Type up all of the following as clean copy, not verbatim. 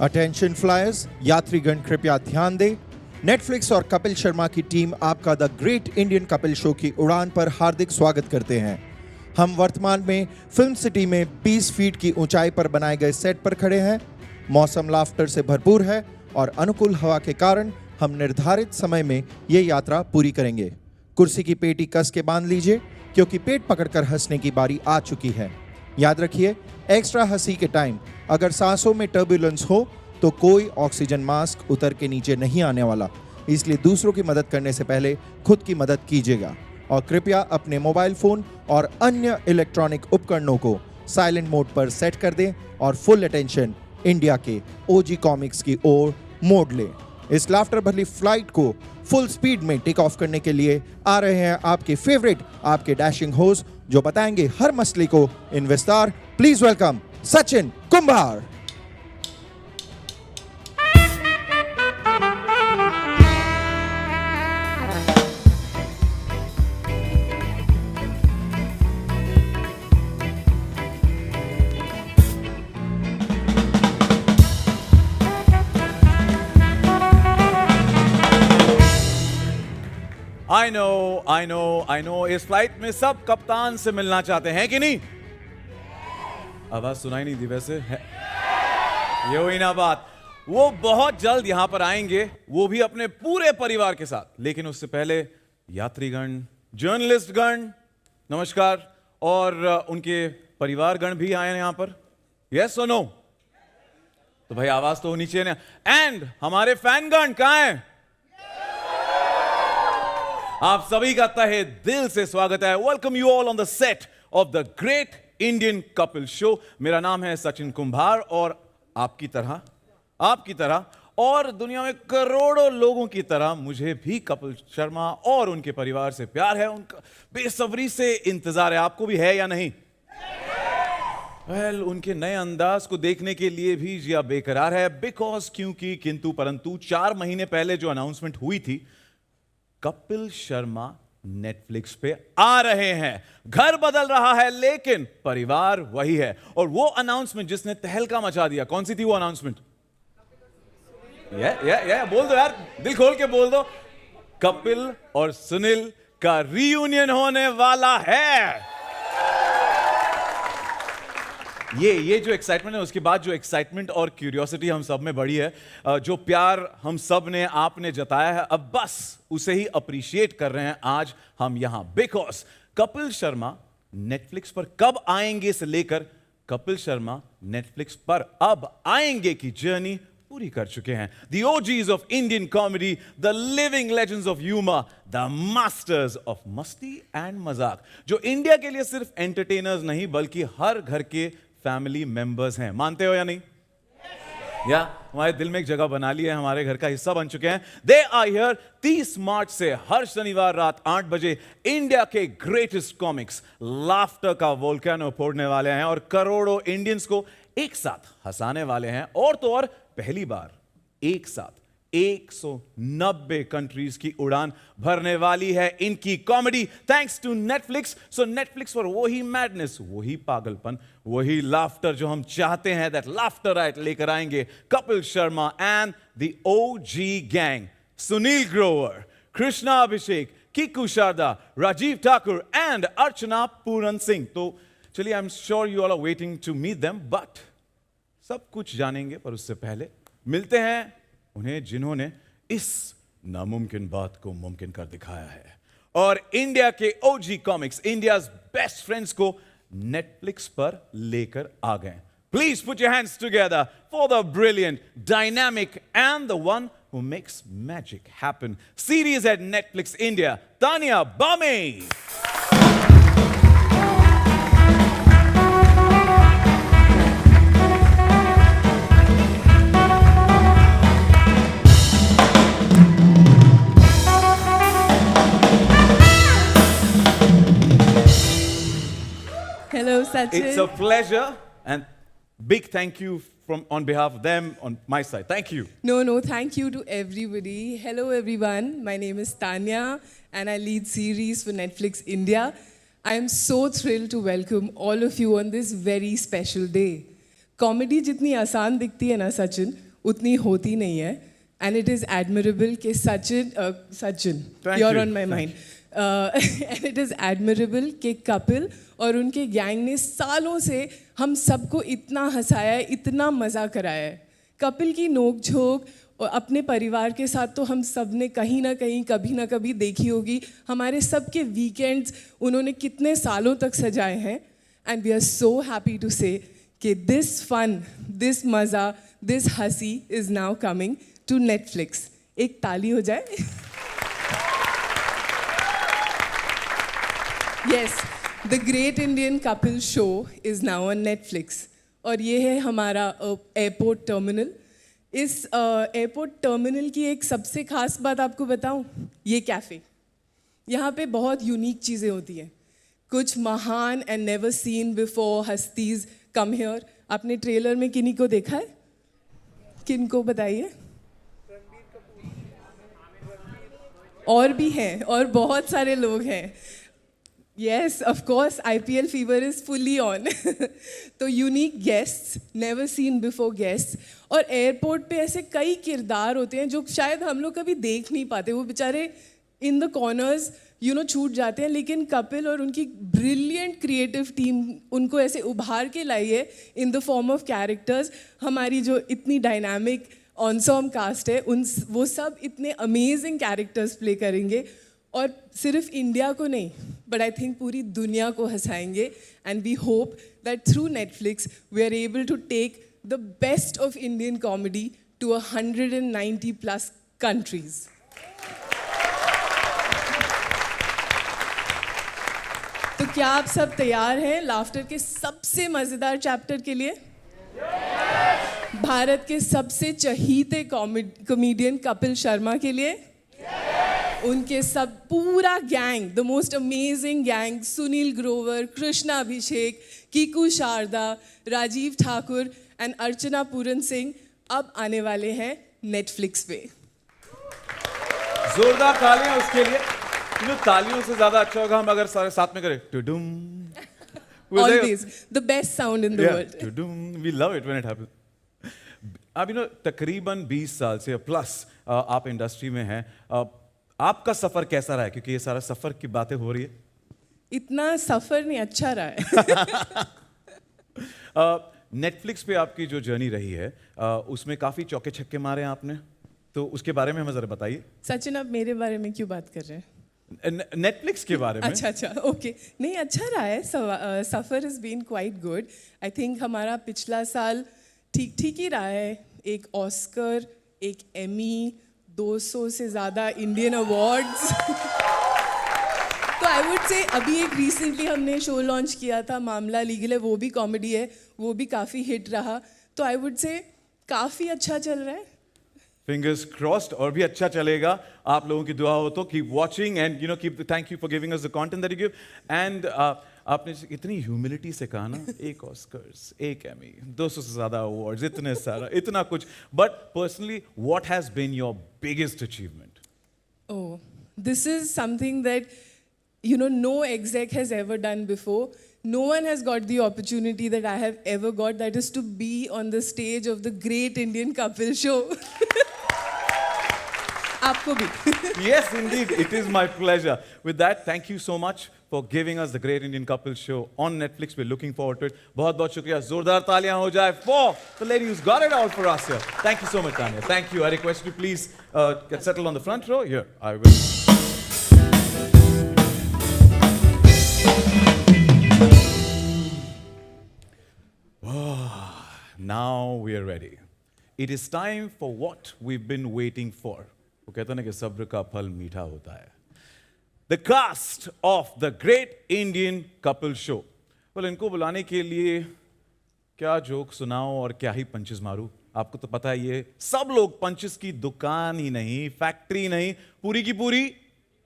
Attention flyers, यात्रीगण कृपया ध्यान दें। नेटफ्लिक्स और कपिल शर्मा की टीम आपका the great Indian Kapil show की उड़ान पर हार्दिक स्वागत करते हैं। हम वर्तमान में फिल्म सिटी में 20 फीट की ऊंचाई पर बनाए गए सेट पर खड़े हैं। मौसम लाफ्टर से भरपूर है और अनुकूल हवा के कारण हम निर्धारित समय में ये यात्रा पूरी करेंगे। कुर्सी की पेटी कस के बांध लीजिए क्योंकि पेट पकड़कर हंसने की बारी आ चुकी है। याद रखिए, एक्स्ट्रा हंसी के टाइम अगर सांसों में टर्बुलेंस हो तो कोई ऑक्सीजन मास्क उतर के नीचे नहीं आने वाला, इसलिए दूसरों की मदद करने से पहले खुद की मदद कीजिएगा और कृपया अपने मोबाइल फोन और अन्य इलेक्ट्रॉनिक उपकरणों को साइलेंट मोड पर सेट कर दें और फुल अटेंशन इंडिया के ओजी कॉमिक्स की ओर मोड़ लें। इस लाफ्टर भरी फ्लाइट को फुल स्पीड में टेक ऑफ करने के लिए आ रहे हैं आपके फेवरेट, आपके डैशिंग होस्ट जो बताएंगे हर मसले को इन विस्तार। Please welcome Sachin Kumbhar. I know, इस फ्लाइट में सब कप्तान से मिलना चाहते हैं कि नहीं? आवाज सुनाई नहीं दी वैसे है। ये हुई ना बात। वो बहुत जल्द यहां पर आएंगे, वो भी अपने पूरे परिवार के साथ। लेकिन उससे पहले यात्रीगण, जर्नलिस्टगण, नमस्कार, और उनके परिवारगण भी आए हैं यहां पर। यस और नो? तो भाई आवाज तो होनी चाहिए ना। एंड हमारे फैनगण कहां हैं? आप सभी का तहे दिल से स्वागत है। Welcome you all on the set of the great Indian Kapil show. मेरा नाम है सचिन कुंभार और आपकी तरह और दुनिया में करोड़ों लोगों की तरह मुझे भी कपिल शर्मा और उनके परिवार से प्यार है। उनका बेसब्री से इंतजार है। आपको भी है या नहीं? उनके नए अंदाज को देखने के लिए भी जिया बेकरार है। बिकॉज क्योंकि किंतु परंतु 4 महीने पहले जो अनाउंसमेंट हुई थी, कपिल शर्मा नेटफ्लिक्स पे आ रहे हैं। घर बदल रहा है लेकिन परिवार वही है। और वो अनाउंसमेंट जिसने तहलका मचा दिया, कौन सी थी वो अनाउंसमेंट? बोल दो यार, दिल खोल के बोल दो। कपिल और सुनील का रीयूनियन होने वाला है। ये जो एक्साइटमेंट है, उसके बाद जो एक्साइटमेंट और क्यूरियोसिटी हम सब में बढ़ी है, जो प्यार हम सब ने आपने जताया है, अब बस उसे ही अप्रिशिएट कर रहे हैं आज हम यहां। बिकॉज कपिल शर्मा नेटफ्लिक्स पर कब आएंगे से लेकर कपिल शर्मा नेटफ्लिक्स पर अब आएंगे की जर्नी पूरी कर चुके हैं। The OGs of Indian comedy, the living legends of humour, the masters of मस्ती एंड मजाक, जो इंडिया के लिए सिर्फ एंटरटेनर्स नहीं बल्कि हर घर के फैमिली मेंबर्स हैं। मानते हो या नहीं? या हमारे दिल में एक जगह बना ली है, हमारे घर का हिस्सा बन चुके हैं। दे आर हियर 30 मार्च से हर शनिवार रात 8 बजे इंडिया के ग्रेटेस्ट कॉमिक्स लाफ्टर का वोल्केनो फोड़ने वाले हैं और करोड़ों इंडियंस को एक साथ हंसाने वाले हैं। और तो और पहली बार एक साथ 190 कंट्रीज की उड़ान भरने वाली है इनकी comedy, thanks to Netflix. So Netflix पर वही मैडनेस, वही पागलपन, वही लाफ्टर जो हम चाहते हैं, दैट लाफ्टर राइट लेकर आएंगे Kapil Sharma and the OG gang, Sunil Grover, Krishna Abhishek, Kiku Sharda, Rajiv Thakur and Archana Puran Singh. तो चलिए, I am sure you all are waiting to meet them, but सब कुछ जानेंगे पर उससे पहले मिलते हैं उन्हें जिन्होंने इस नामुमकिन बात को मुमकिन कर दिखाया है और इंडिया के OG comics, India's best friends को नेटफ्लिक्स पर लेकर आ गए। Please put your hands together for the brilliant, dynamic and the one who makes magic happen series at Netflix India, Taniya Bame. Hello, Sachin. It's a pleasure and big thank you on behalf of them on my side. Thank you. No, thank you to everybody. Hello, everyone. My name is Tanya and I lead series for Netflix India. I am so thrilled to welcome all of you on this very special day. Comedy जितनी आसान दिखती है ना सचिन, उतनी होती नहीं है. And it is admirable कि Sachin, Thank you're you. on my mind. And it is admirable कि कपिल और उनके गैंग ने सालों से हम सबको इतना हंसाया है, इतना मज़ा कराया है. कपिल की नोक झोंक और अपने परिवार के साथ तो हम सब ने कहीं ना कहीं कभी ना कभी देखी होगी. हमारे सबके वीकेंड्स उन्होंने कितने सालों तक सजाए हैं. And we are so happy to say कि दिस फन, दिस मज़ा, दिस हंसी is now coming to Netflix. एक ताली हो जाए. Yes, the Great Indian Couple Show is now on Netflix. और ये है हमारा एयरपोर्ट टर्मिनल. इस एयरपोर्ट टर्मिनल की एक सबसे खास बात आपको बताऊं, ये कैफ़े. यहाँ पे बहुत यूनिक चीज़ें होती हैं. कुछ महान एंड नेवर सीन बिफोर हस्तीज कम हियर. आपने ट्रेलर में किन्हीं को देखा है? किन को बताइए? और भी हैं, और बहुत सारे लोग हैं. Yes, of course, IPL fever is fully on. तो unique guests, never seen before guests. और एयरपोर्ट पे ऐसे कई किरदार होते हैं जो शायद हम लोग कभी देख नहीं पाते. वो बेचारे इन द कॉर्नर्स छूट जाते हैं. लेकिन कपिल और उनकी ब्रिलियंट क्रिएटिव टीम उनको ऐसे उभार के लाई है in the form of characters. हमारी जो इतनी डायनामिक ऑनसॉम कास्ट है, वो सब इतने अमेजिंग कैरेक्टर्स प्ले करेंगे. और सिर्फ इंडिया को नहीं, बट आई थिंक पूरी दुनिया को हंसाएंगे. And we hope that through Netflix we are able to take the best of Indian comedy to 190+ countries. तो क्या आप सब तैयार हैं लाफ्टर के सबसे मज़ेदार चैप्टर के लिए? भारत के सबसे चहीते कॉमेडियन कपिल शर्मा के लिए? उनके सब पूरा gang, the most amazing gang, Sunil Grover, Krishna Abhishek, Kiku Sharda, Rajiv Thakur and Archana Puran Singh अब आने वाले हैं नेटफ्लिक्स पे. जोरदार तालियां उसके लिए. तालियों से ज्यादा अच्छा होगा हम अगर सारे साथ में करें. टुडुम. Always the best sound in the world. टुडुम. We love it when it happens. अब तकरीबन 20 साल से प्लस आप इंडस्ट्री में हैं. आपका सफर कैसा रहा है? क्योंकि ये सारा सफर की बातें हो रही है. इतना सफर नहीं, अच्छा रहा है. नेटफ्लिक्स पे आपकी जो जर्नी रही है उसमें काफी चौके छक्के मारे हैं आपने, तो उसके बारे में हमें जरा बताइए. सचिन, आप मेरे बारे में क्यों बात कर रहे हैं? नेटफ्लिक्स के बारे में. अच्छा, ओके. नहीं, अच्छा रहा है. सफ़र is been quite good. I think हमारा पिछला साल ठीक ही रहा है. एक ऑस्कर, एक एमी, 200 से ज़्यादा इंडियन अवार्ड्स. तो आई वुड से अभी एक रिसेंटली हमने शो लॉन्च किया था, मामला लीगल है, वो भी कॉमेडी है, वो भी काफ़ी हिट रहा. तो आई वुड से काफ़ी अच्छा चल रहा है. फिंगर्स क्रॉस्ड, और भी अच्छा चलेगा. आप लोगों की दुआ हो तो keep watching and keep. Thank you for giving us the content that you give. And आपने इतनी ह्यूमिलिटी से कहा ना, एक ऑस्कर्स, एक एमी, 200 से ज्यादा अवार्ड्स, इतने सारा, इतना कुछ. But personally what has been your biggest achievement? Oh, this is something that no exec has ever done before. No one has got the opportunity that I have ever got, that is to be on the stage of the Great Indian Couple Show. आपको भी. Yes, indeed, it is my pleasure. With that, thank you so much for giving us the Great Indian Couple Show on Netflix. We're looking forward to it. बहुत शुक्रिया. जोरदार तालियां हो जाए for the lady who's got it all for us here. Thank you so much, Tanya. Thank you. I request you please get settled on the front row. Here, I will. Now we are ready. It is time for what we've been waiting for. वो कहते हैं ना कि सब्र का फल मीठा होता है. The cast of the Great Indian Couple Show. Well, इनको बुलाने के लिए क्या जोक सुनाऊं और क्या ही पंचेस मारूं. आपको तो पता है ये सब लोग पंचेस की दुकान ही नहीं, फैक्ट्री नहीं, पूरी की पूरी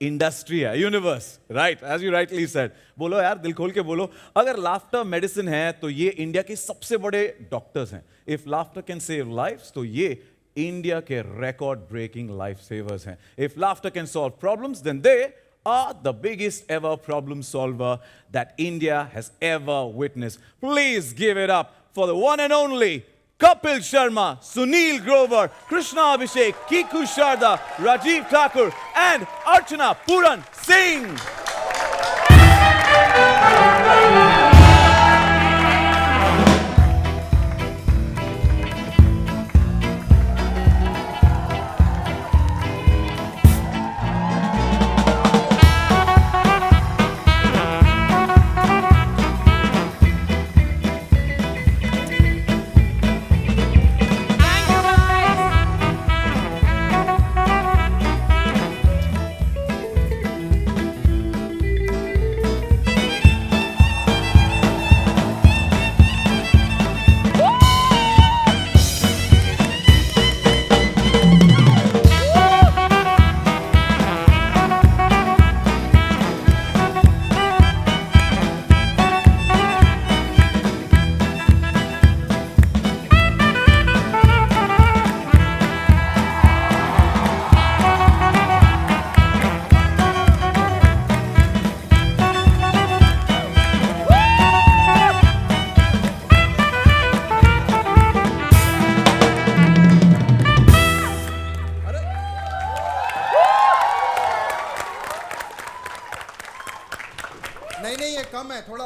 इंडस्ट्री है, universe. Right, as you rightly said. बोलो यार, दिल खोल के बोलो. अगर लाफ्टर मेडिसिन है तो ये इंडिया के सबसे बड़े डॉक्टर्स हैं. If laughter can save lifes तो ये इंडिया के रिकॉर्ड ब्रेकिंग लाइफ सेवर्स हैं. If laughter can solve problems then they are the biggest ever problem solver that India has ever witnessed. Please give it up for the one and only Kapil Sharma, Sunil Grover, Krishna Abhishek, Kiku Sharda, Rajiv Thakur, and Archana Puran Singh. नहीं ये कम है थोड़ा।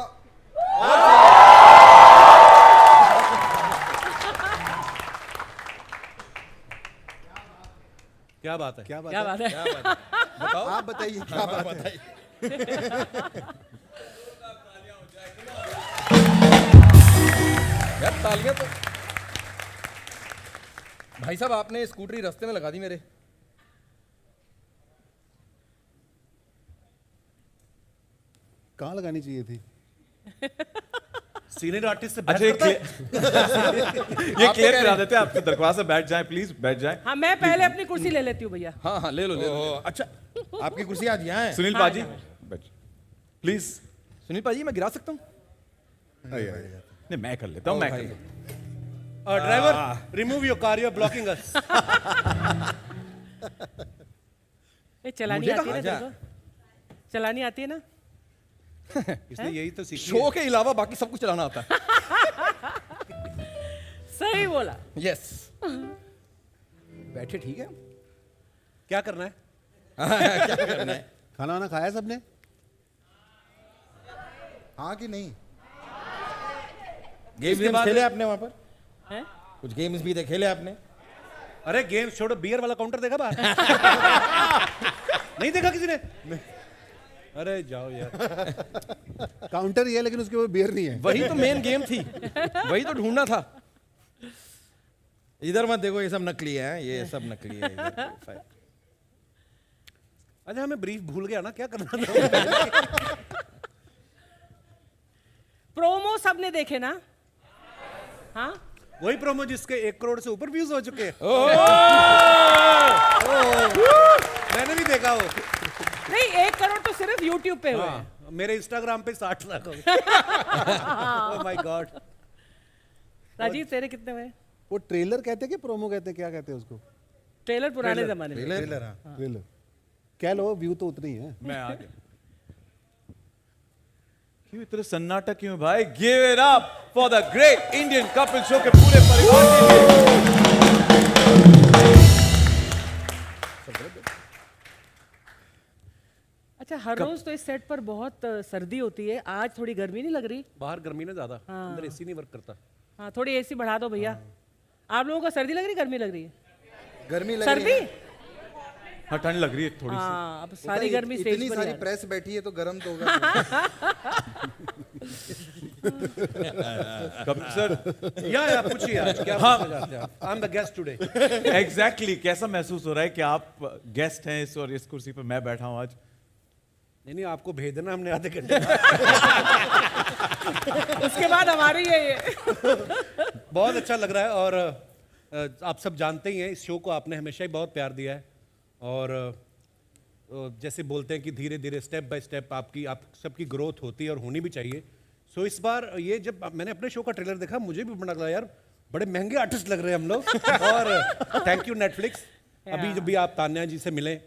क्या बात है? क्या बात क्या है? बात है? क्या बात है? बताओ। आप बताइए क्या बात है? यार तालियां तो भाई साहब आपने स्कूटरी रास्ते में लगा दी मेरे। कहाँ लगानी चाहिए थी? सीनियर आर्टिस्ट से अच्छा, ये क्लियर करा देते हैं। आपकी दरख्वास्त है, बैठ जाएं प्लीज, बैठ जाएं। हाँ, मैं पहले अपनी कुर्सी ले लेती हूँ भैया। हाँ हाँ ले लो ले लो। अच्छा आपकी कुर्सी आज यहाँ है। सुनील हाँ, पाजी, हाँ। बैठ प्लीज। सुनील पाजी मैं गिरा सकता हूँ? नहीं, मैं कर लेता हूँ, मैं कर लेता हूँ। Driver remove your car, you are blocking us. ये चलानी मुझे आती है ना कहाँ तेरे को? चलानी आती है ना? इसने यही तो सीखी शो के अलावा बाकी सब कुछ चलाना आता है। सही बोला। यस बैठे ठीक है। क्या करना है? क्या करना है? खाना वाना खाया सबने? हाँ कि नहीं? गेम्स खेले आपने वहां पर? हैं? कुछ गेम्स भी थे खेले आपने? अरे गेम छोड़ो, बियर वाला काउंटर देखा बाहर? नहीं देखा किसी ने? अरे जाओ यार। काउंटर ये है लेकिन उसके ऊपर बियर नहीं है। वही तो मेन गेम थी, वही तो ढूंढना था। इधर मत देखो, ये सब नकली है, ये सब नकली है इधर। अच्छा हमें ब्रीफ भूल गया ना, क्या करना था? प्रोमो सबने देखे ना? हाँ, वही प्रोमो जिसके 1 करोड़ से ऊपर व्यूज हो चुके हैं। मैंने भी देखा वो। नहीं 1 करोड़ तो सिर्फ YouTube पे हुए हैं। हाँ, मेरे इंस्टाग्राम पे 60 लाख हो गए। Oh my God. राजीव तेरे कितने हुए? वो ट्रेलर कहते हैं कि प्रोमो कहते हैं, क्या कहते हैं उसको? ट्रेलर पुराने जमाने में। ट्रेलर हाँ। ट्रेलर कह लो, व्यू तो उतने ही है। मैं आ गया। क्यों इतना सन्नाटा क्यों भाई? Give it up for the great Indian Kapil show के पूरे परिवार के लिए। अच्छा, हर रोज तो इस सेट पर बहुत सर्दी होती है, आज थोड़ी गर्मी नहीं लग रही? बाहर गर्मी ना ज्यादा, अंदर एसी नहीं वर्क करता। हाँ, थोड़ी एसी बढ़ा दो भैया। आप लोगों को सर्दी लग रही, गर्मी लग रही है? गर्मी लग सर्दी? रही है। हाँ, ठंड लग रही है थोड़ी सी। हाँ, अब सारी गर्मी स्टेज इतनी पर सारी ही आ रही है। प्रेस बैठी है तो गर्म तो होगा। कपिल सर, या पूछिए आज क्या पूछना चाहते हैं आप? I am the guest today. Exactly कैसा महसूस हो रहा है कि आप गेस्ट हैं इस और इस कुर्सी पर मैं बैठा हूं आज? नहीं आपको भेज देना हमने आधे घंटे। उसके बाद हमारी है ये। बहुत अच्छा लग रहा है और आप सब जानते ही हैं इस शो को आपने हमेशा ही बहुत प्यार दिया है और जैसे बोलते हैं कि धीरे धीरे स्टेप बाय स्टेप आप सबकी ग्रोथ होती है और होनी भी चाहिए। सो इस बार ये जब मैंने अपने शो का ट्रेलर देखा मुझे भी बड़ा लगा यार बड़े महंगे आर्टिस्ट लग रहे हैं हम लोग। और थैंक यू नेटफ्लिक्स। अभी जब भी आप तान्या जी से मिले,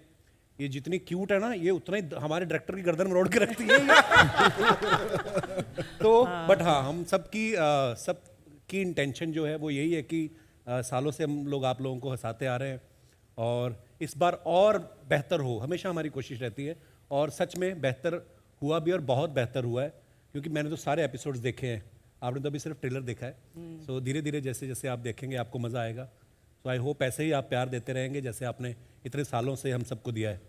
ये जितनी क्यूट है ना ये उतना ही हमारे डायरेक्टर की गर्दन मरोड़ के रखती है। तो बट हाँ हम सबकी सब की इंटेंशन जो है वो यही है कि सालों से हम लोग आप लोगों को हंसाते आ रहे हैं और इस बार और बेहतर हो, हमेशा हमारी कोशिश रहती है और सच में बेहतर हुआ भी और बहुत बेहतर हुआ है, क्योंकि मैंने तो सारे एपिसोड्स देखे हैं, आपने तो अभी सिर्फ ट्रेलर देखा है। सो धीरे धीरे जैसे जैसे आप देखेंगे आपको मज़ा आएगा। सो आई होप ऐसे ही आप प्यार देते रहेंगे जैसे आपने इतने सालों से हम सबको दिया है।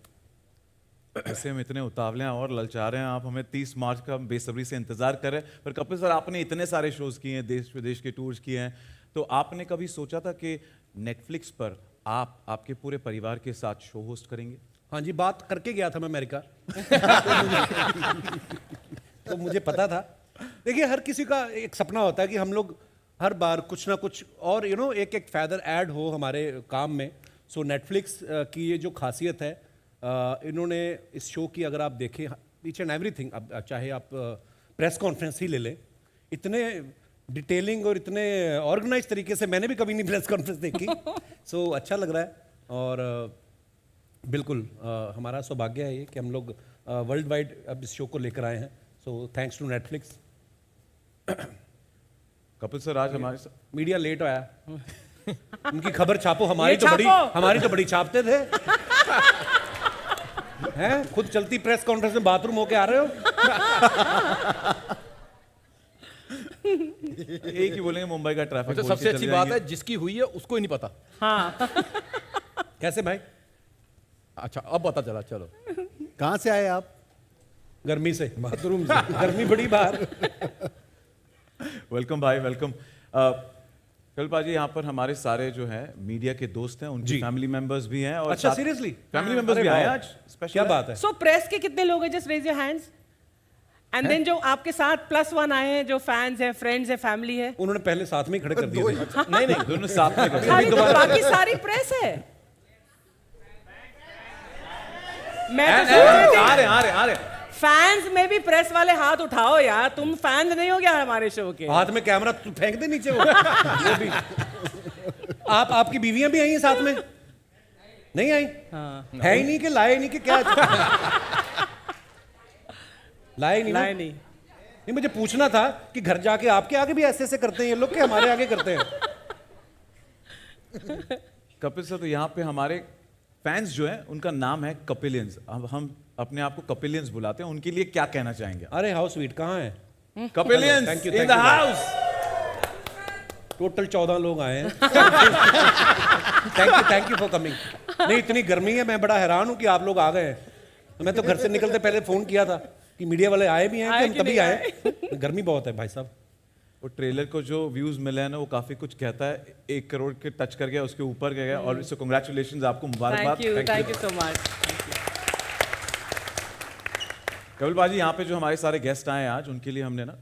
ऐसे हम इतने उतावले हैं और ललचा रहे हैं, आप हमें 30 मार्च का बेसब्री से इंतजार कर रहे हैं। पर कपिल सर, आपने इतने सारे शोज किए हैं, देश विदेश के टूर्स किए हैं, तो आपने कभी सोचा था कि नेटफ्लिक्स पर आप आपके पूरे परिवार के साथ शो होस्ट करेंगे? हाँ जी, बात करके गया था मैं अमेरिका। तो मुझे पता था। देखिए, हर किसी का एक सपना होता है कि हम लोग हर बार कुछ ना कुछ और एक एक फैदर ऐड हो हमारे काम में। सो नेटफ्लिक्स की ये जो खासियत है, इन्होंने इस शो की अगर आप देखें ईच एंड एवरीथिंग, अब चाहे आप प्रेस कॉन्फ्रेंस ही ले लें, इतने डिटेलिंग और इतने ऑर्गेनाइज तरीके से मैंने भी कभी नहीं प्रेस कॉन्फ्रेंस देखी। सो अच्छा लग रहा है और बिल्कुल हमारा सौभाग्य है ये कि हम लोग वर्ल्ड वाइड अब इस शो को लेकर आए हैं। So thanks to Netflix. Kapil sir, आज हमारे साथ मीडिया लेट आया, उनकी खबर छापो, हमारी ये तो बड़ी छापते थे। हैं, खुद चलती प्रेस कॉन्फ्रेंस में बाथरूम होके आ रहे हो। एक ही बोलेंगे, मुंबई का ट्रैफिक। तो सबसे अच्छी बात है जिसकी हुई है उसको ही नहीं पता। हाँ। कैसे भाई? अच्छा, अब पता चला। चलो, कहाँ से आए आप? गर्मी से, बाथरूम से। गर्मी बड़ी बाहर। वेलकम भाई, वेलकम। कपिल पाजी, यहाँ पर हमारे सारे जो हैं मीडिया के दोस्त हैं, उनकी फैमिली मेंबर्स भी हैं। और अच्छा, सीरियसली? फैमिली मेंबर्स भी आए आज स्पेशल। क्या बात है? सो प्रेस के कितने लोग हैं? Just raise your hands. And then जो आपके साथ +1 आए हैं, जो फैंस हैं, फ्रेंड्स हैं, फैमिली है। उन्होंने पहले साथ में ही खड़े कर दिए थे। नहीं, दोनों साथ में कर खाली तो बाकी सारी प्रेस है। मैं तो सोच रही थी आ रहे। फैंस में भी प्रेस वाले हाथ उठाओ यार, तुम फैन नहीं हो गया हमारे शो के? हाथ में कैमरा फेंक दे नीचे वो भी। आपकी बीवियां भी आई हैं साथ में? नहीं आई? हाँ। है ही नहीं कि लाए नहीं कि क्या? लाए नहीं ना? नहीं नहीं। नहीं, मुझे पूछना था कि घर जाके आपके आगे भी ऐसे ऐसे करते हैं ये लोग कि हमारे आगे करते हैं? कपिल सर, तो यहाँ पे हमारे फैंस जो हैं उनका नाम है कपिलियंस। अब हम अपने आप को कपिलियंस बुलाते हैं, उनके लिए क्या कहना चाहेंगे? अरे हाउ स्वीट, कहाँ है? कपिलियंस Thank you, in thank the you. House. Total 14 लोग आए हैं। Thank you for coming. नहीं, इतनी गर्मी है, मैं बड़ा हैरान हूं कि आप लोग आ गए हैं। तो मैं तो घर से निकलते पहले फोन किया था कि मीडिया वाले आए भी हैं कि हम तभी आए। गर्मी बहुत है भाई साहब। वो ट्रेलर को जो व्यूज मिले हैं ना, वो काफी कुछ कहता है। 1 करोड़ के टच कर गया, उसके ऊपर गया और इससे कांग्रेचुलेशंस, आपको मुबारकबाद। Thank you so much. Kapil बाजी, यहाँ पे जो हमारे सारे गेस्ट आए हैं आज, उनके लिए हमने ना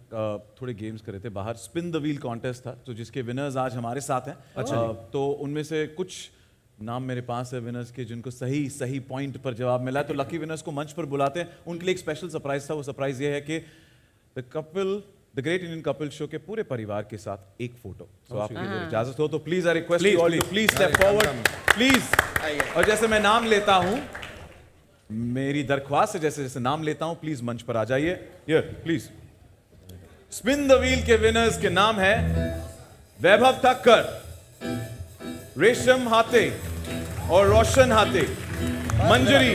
थोड़े गेम्स करे थे बाहर। स्पिन द व्हील कॉन्टेस्ट था, तो जिसके विनर्स आज हमारे साथ हैं। अच्छा। तो उनमें से कुछ नाम मेरे पास है विनर्स के, जिनको सही पॉइंट पर जवाब मिला है। तो लकी विनर्स को मंच पर बुलाते हैं। उनके लिए एक स्पेशल सरप्राइज था। वो सरप्राइज ये है कि the great Indian Kapil show के पूरे परिवार के साथ एक फोटो। तो आपकी अगर इजाजत हो तो please I request you all to please step forward, please. और जैसे मैं नाम लेता हूं, मेरी दरख्वास्त है, जैसे जैसे नाम लेता हूं, प्लीज मंच पर आ जाइए। Here please. Spin the wheel के विनर्स के नाम है वैभव ठक्कर, रेशम हाथे और रोशन हाथे, मंजरी,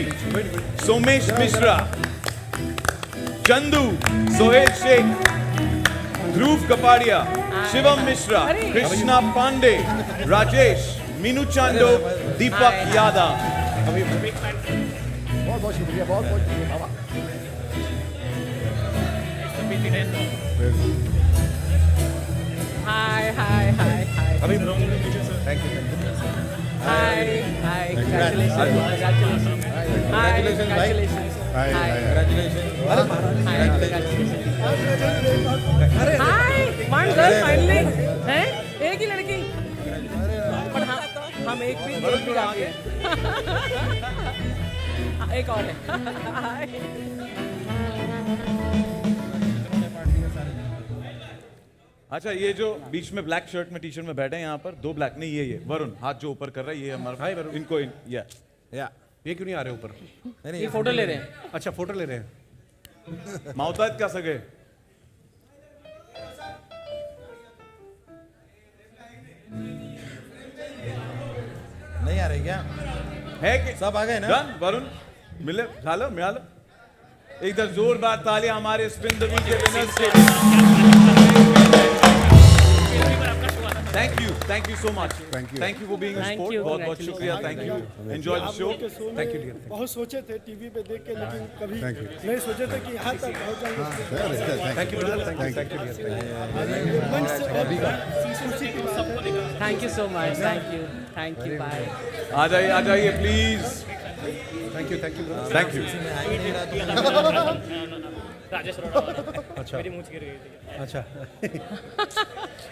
सोमेश मिश्रा, चंदू, सोहेल शेख, ध्रुव कपाड़िया, शिवम मिश्रा, कृष्णा पांडे, राजेश, मीनू चांडो, दीपक यादव। बहुत बहुत शुक्रिया, बहुत बहुत शुक्रिया बाबा। हाय हाय हाय हाय अभी thank you. Hi hi congratulations hi congratulations hi hi one girl finally है, एक ही लड़की। पर हम एक भी आगे एक और है। अच्छा, ये जो बीच में ब्लैक शर्ट में टी शर्ट में बैठे हैं यहाँ पर, 2 ब्लैक नहीं, ये वरुण हाथ जो ऊपर कर रहा है, ये हमारा भाई वरुण। इनको या ये क्यों नहीं आ रहे ऊपर? ये फोटो ले रहे हैं। अच्छा, फोटो ले रहे हैं। माउताद का सगे रहे क्या? है कि सब आ गए ना? डन वरुण मिले झालं मिळालं एक बार जोरदार तालियां हमारे स्पिन द व्हील के विनर्स के thank you so much thank you for being Thank sport you, बहुत बहुत शुक्रिया thank you enjoy the show thank you dear बहुत सोचे थे टीवी पे देख के लेकिन कभी नहीं सोचे थे कि यहाँ तक पहुँच जाएंगे। Thank you thank you dear मंच से खुशी की बात है। Thank you so much thank you bye आ जाइए please thank you thank you अच्छा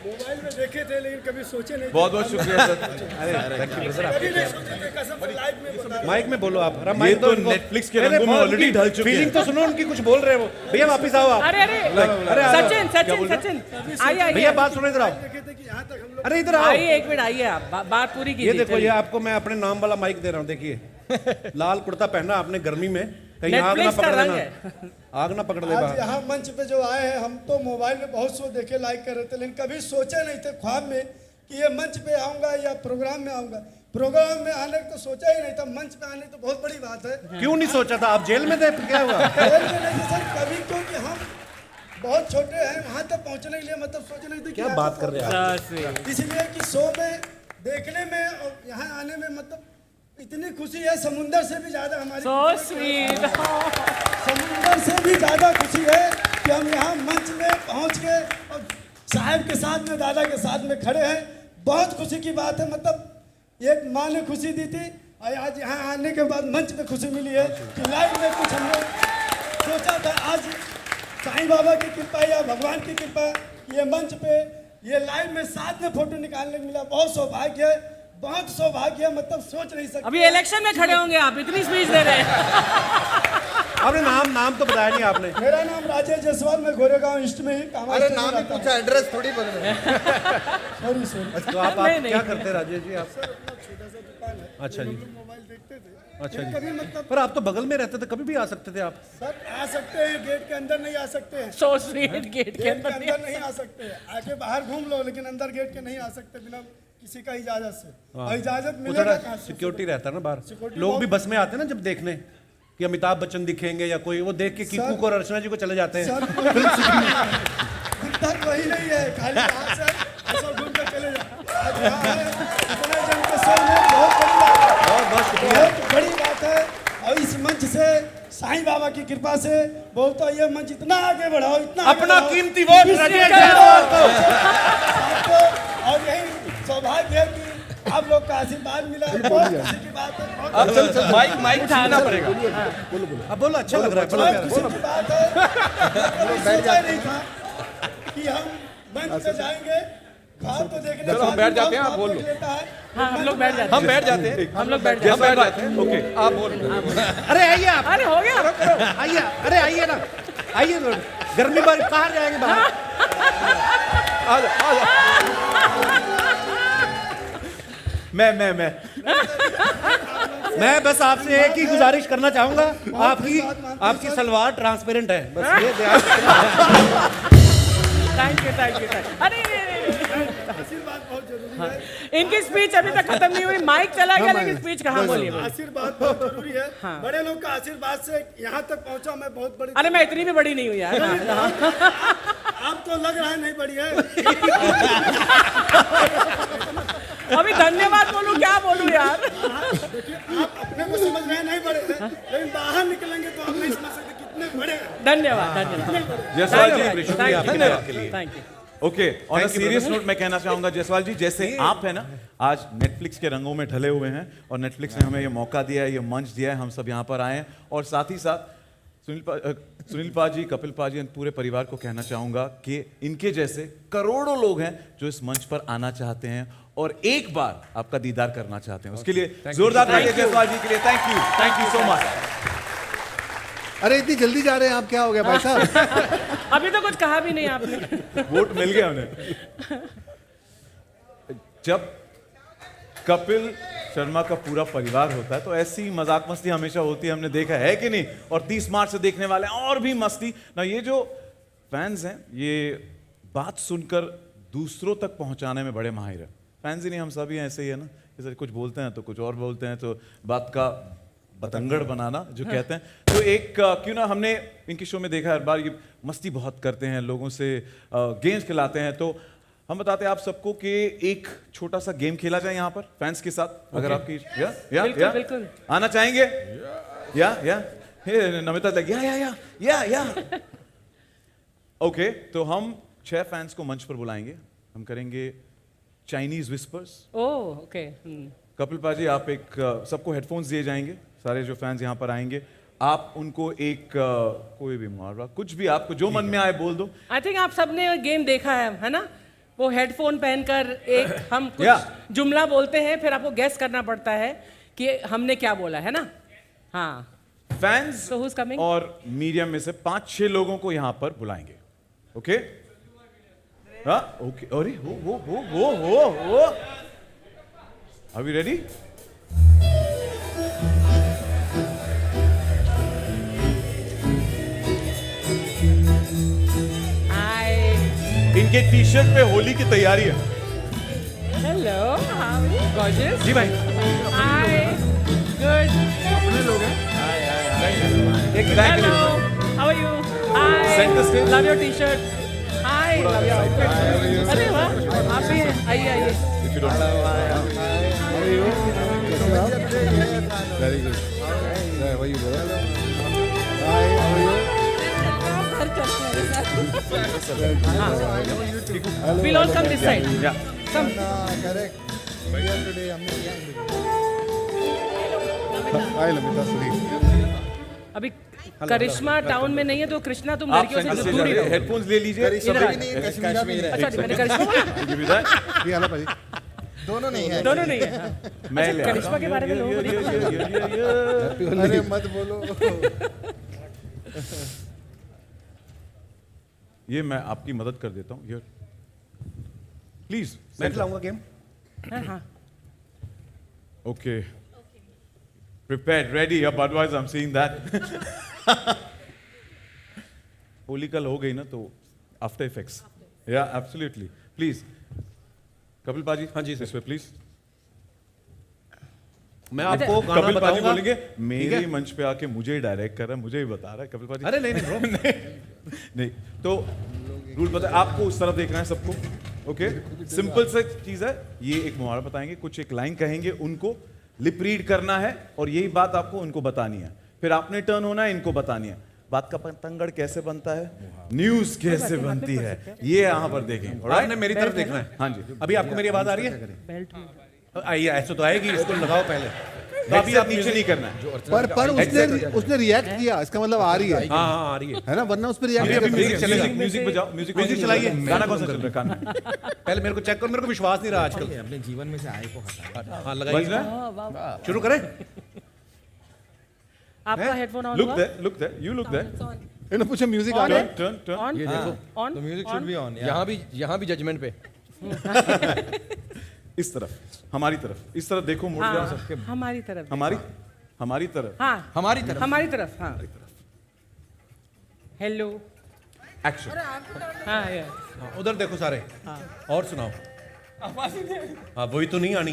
मोबाइल में देखे थे लेकिन कभी सोचे नहीं थे। बहुत बहुत शुक्रिया सर कभी नहीं सोचे थे कसम से लाइव में बता माइक में बोलो आप अरे ये माइक तो Netflix के रंगों में already ढल चुके हैं। फीलिंग तो सुनो उनकी कुछ बोल रहे हैं वो भैया वापस आओ आप अरे अरे सचिन आइए भैया बात सुनो इधर आओ देखे थे कि यहाँ तक हम लोग अरे इधर आओ आइए एक मिनट आइए आप बात पूरी ये कीजिए देखो ये आपको मैं अपने नाम वाला माइक दे रहा हूँ देखिए लाल कुर्ता पहना आपने गर्मी में कहीं आग ना Netflix का पकड़ रंग लेना आग ना पकड़ ले आज बाहर यहाँ मंच पे जो आए हैं हम तो मोबाइल में बहुत शो देखे लाइक कर रहे थे लेकिन कभी सोचे नहीं थे ख्वाब में कि ये मंच पे आऊंगा या प्रोग्राम में आऊंगा। प्रोग्राम में आने को तो सोचा ही नहीं था, मंच पे आने तो बहुत बड़ी बात है। क्यों नहीं सोचा था आप जेल में थे क्या हुआ जेल में नहीं सर कभी, क्योंकि हम बहुत छोटे हैं, वहाँ तक पहुँचने के लिए मतलब सोचे नहीं थे कि क्या यहाँ बात तक कर रहे हैं आप इसलिए कि शो में देखने में और यहाँ आने में मतलब इतनी खुशी है, समुंदर से भी ज्यादा हमारी सो स्वीट समुंदर से भी ज्यादा खुशी है कि हम यहाँ मंच में पहुँच के और साहब के साथ में दादा के साथ में खड़े हैं। बहुत खुशी की बात है, मतलब एक माँ ने खुशी दी थी और आज यहाँ आने के बाद मंच पे खुशी मिली है कि लाइव में कुछ हम लोग सोचा था। आज साईं बाबा की कृपा या भगवान की कृपा ये मंच पे ये लाइव में साथ में फोटो निकालने को मिला, बहुत सौभाग्य है, बहुत सौभाग्य है, मतलब सोच नहीं सकते। अभी इलेक्शन में खड़े होंगे आप, इतनी स्पीच दे रहे हैं आपने नाम तो बताया नहीं आपने मेरा नाम राजेश जायसवाल, मैं गोरेगांव ईस्ट में ही अरे नाम ही पूछा, एड्रेस थोड़ी बदले। Sorry sorry. तो आप नहीं, नहीं। क्या करते हैं राजेश जी आप छोटा सा दुकान है, अच्छा जी मोबाइल देखते थे। अच्छा जी कभी मतलब पर आप तो बगल में रहते थे कभी भी आ सकते थे आप सर आ सकते हैं, गेट के अंदर नहीं आ सकते हैं, सो स्वीट गेट के गेट के अंदर अंदर नहीं आ सकते हैं, आके बाहर घूम लो लेकिन अंदर गेट के नहीं आ सकते बिना किसी का इजाजत से। और इजाजत वो मिलेगा थोड़ा कहाँ से? सिक्योरिटी रहता है ना बाहर Security लोग भी बहुत- बस में आते हैं ना जब देखने कि अमिताभ बच्चन दिखेंगे या कोई वो देख के कीकू को और अर्चना जी को चले जाते हैं सर दिक्कत वही नहीं है, खाली यहाँ से ऐसा घूम कर चले जाओ। आज यहाँ है, इतने जन के शो में बहुत बड़ी बात है, बहुत शुक्रिया बहुत बड़ी बात है। और इस मंच से साईं बाबा की कृपा से बहुत ये मंच इतना आगे बढ़ाओ, इतना आगे अपना बढ़ाओ। कीमती वोट किसी राजेश का जायसवाल को। आपको और यही सौभाग्य है कि आप लोग का आशीर्वाद मिला है, बहुत खुशी की बात है, बहुत माइक छीनना पड़ेगा अब बोलो अच्छा लग रहा है बोलो यार, खुशी की बात है। कभी सोचा नहीं था कि हम मंच पे जाएंगे, ख्वाब तो देखने चलो, हम बैठ जाते हैं, आप बोल लो। लेता है। हाँ हम लोग बैठ जाते हम बैठ जाते हैं हैं हम लोग बैठ हम जाते बैठ जाते हैं ओके आप बोल अरे आइए आप हैं अरे हो गया आइए अरे आइए ना आइए तो। गर्मी बार कहाँ जाएंगे बाहर आ जा मैं बस आपसे एक ही गुजारिश करना चाहूंगा आपकी सलवार ट्रांसपेरेंट है बस ये ध्यान थैंक यू अरे आशीर्वाद बहुत जरूरी है, इनकी स्पीच अभी तक खत्म नहीं हुई, माइक चला गया लेकिन स्पीच कहाँ बोलिए आशीर्वाद बहुत जरूरी है। बड़े लोग का आशीर्वाद से यहाँ तक पहुँचा मैं, बहुत बड़ी। अरे मैं इतनी भी बड़ी नहीं हूँ यार आप तो लग रहा है नहीं बड़ी है। अभी धन्यवाद बोलूं क्या बोलूं यार देखिए आप अपने को समझ रहे हैं नहीं बड़े हैं, लेकिन बाहर निकलेंगे तो आप नहीं समझ सकते कितने बड़े हैं। धन्यवाद जयसवाल जी शुक्रिया धन्यवाद के लिए thank you okay on a serious note मैं कहना चाहूंगा जयसवाल जी जैसे आप है ना आज नेटफ्लिक्स के रंगों में ढले हुए हैं और नेटफ्लिक्स ने हमें ये मौका दिया है, ये मंच दिया है, हम सब यहाँ पर आए हैं और साथ ही साथ सुनील पा जी, कपिल पा जी, पूरे परिवार को कहना चाहूंगा कि इनके जैसे करोड़ों लोग हैं जो इस मंच पर आना चाहते हैं और एक बार आपका दीदार करना चाहते हैं। उसके लिए जोरदार तालियां जयसवाल जी के लिए। Thank you so much. अरे इतनी जल्दी जा रहे हैं आप, क्या हो गया भाई साहब? अभी तो कुछ कहा भी नहीं आपने वोट मिल गया उन्हें। जब कपिल शर्मा का पूरा परिवार होता है तो ऐसी मजाक मस्ती हमेशा होती है, हमने देखा है कि नहीं, और 30 मार्च से देखने वाले हैं और भी मस्ती ना। ये जो फैंस हैं ये बात सुनकर दूसरों तक पहुंचाने में बड़े माहिर हैं। फैंस ही नहीं, हम सभी ऐसे ही है ना, जैसे कुछ बोलते हैं तो कुछ और बोलते हैं, तो बात का बतंगड़ बनाना जो कहते हैं। तो एक क्यों ना, हमने इनके शो में देखा हर बार ये मस्ती बहुत करते हैं, लोगों से गेम्स खिलाते हैं, तो हम बताते हैं आप सबको कि एक छोटा सा गेम खेला जाए यहाँ पर फैंस के साथ। अगर आपकी बिल्कुल। आना चाहेंगे? नमिता लग या ओके, तो हम 6 फैंस को मंच पर बुलाएंगे, हम करेंगे Chinese whispers. Oh okay. Kapil पाजी, आप एक सबको हेडफोन्स दिए जाएंगे, सारे जो फैंस यहाँ पर आएंगे, आप उनको एक कोई भी मुहावरा, कुछ भी आपको जो मन में आए बोल दो। आई थिंक आप सबने गेम देखा है ना? वो हेडफोन पहनकर एक हम कुछ जुमला बोलते हैं, फिर आपको गेस करना पड़ता है कि हमने क्या बोला है ना? हाँ। Fans So who's coming? और मीडियम में से 5-6 लोगों को यहाँ पर बुलाएंगे। ओके? हाँ, ओके। अरे वो Are we ready? हाय। इनके टी शर्ट पे होली की तैयारी है। Hello, how are you? Gorgeous. जी भाई। हाय। गुड। अपने लोग हैं। एक hello, how are you? Hi. Center stage. Love your T-shirt. Hi, love your outfit. अरे वाह, आप भी हैं। आइए। If you don't very good. वही We'll all come this side. Yeah. Come. Correct. Today हमने हाय लमिता सुनील। अभी करिश्मा टाउन में नहीं है, तो कृष्णा तुम लड़कियों से दूर ही रहो। हेडफोन्स ले लीजिए। इधर आ। अच्छा, मैंने करिश्मा बोला? ये आला भाई। दोनों नहीं है। दोनों नहीं है। हाँ। मैं अच्छा, करिश्मा के बारे में लोगों को नहीं पता। अरे मत बोलो। ये मैं आपकी मदद कर देता हूँ। प्लीज मैं खिलाऊंगा गेम। हाँ। ओके, prepared, ready, अब otherwise I'm seeing that. Holi कल हो गई ना, तो आफ्टर इफेक्ट्स। या एब्सोल्युटली, प्लीज कपिल पाजी। हाँ जी, इस पे प्लीज। मैं आपको गाना कपिल पाजी बताऊंगा। बोलेंगे, मेरे मंच पे आके मुझे ही डायरेक्ट कर रहा है, मुझे ही बता रहा है कपिल पाजी। अरे नहीं ब्रो। नहीं, तो रूल पता है आपको, उस तरफ देखना है सबको। ओके, सिंपल सा चीज है, ये एक मुहावरा बताएंगे, कुछ एक लाइन कहेंगे, उनको लिप रीड करना है और यही बात आपको उनको बतानी है, फिर आपने टर्न होना है, इनको बतानी है। बात का पतंगड़ कैसे बनता है, न्यूज कैसे बनती है, ये यहाँ पर देखेंगे। आपने मेरी तरफ देखना है। हाँ जी। अभी आपको मेरी आवाज आ रही है? बेल्ट में। आइए, ऐसे तो आएगी, इसको लगाओ पहले। तो अभी आप नीचे नहीं करना है। पर उसने रिएक्ट किया, इसका मतलब आ रही है। हाँ आ रही है ना, वरना उस पर रिएक्ट अभी नहीं म्यूजिक करते। चलेगा, म्यूजिक बजाओ, म्यूजिक चलाइए। गाना कौन सा चल रहा है कान में? पहले मेरे को चेक करो, मेरे को विश्वास नहीं रहा आजकल। अपने जीवन में से आय को हटा। हाँ बज लगाइए, रहा है? शुरू करें। आपका हेडफोन ऑन लुक हुआ? There, look there, you look there. इन्होंने पूछा म्यूजिक आ On रहा है? है। Turn turn. ऑन? ये देखो, ऑन? तो music should on? Be on. यहाँ भी जजमेंट पे। इस तरफ, हमारी तरफ, इस तरफ देखो, मुड़ जाओ सबके। हाँ, हमारी तरफ। हमारी तरफ। हाँ, हमारी तरफ। हमारी तरफ। हाँ। हेलो। एक्शन। हाँ, ये। हाँ, उधर देखो सारे। और सुनाओ। हाँ वही तो नहीं आनी।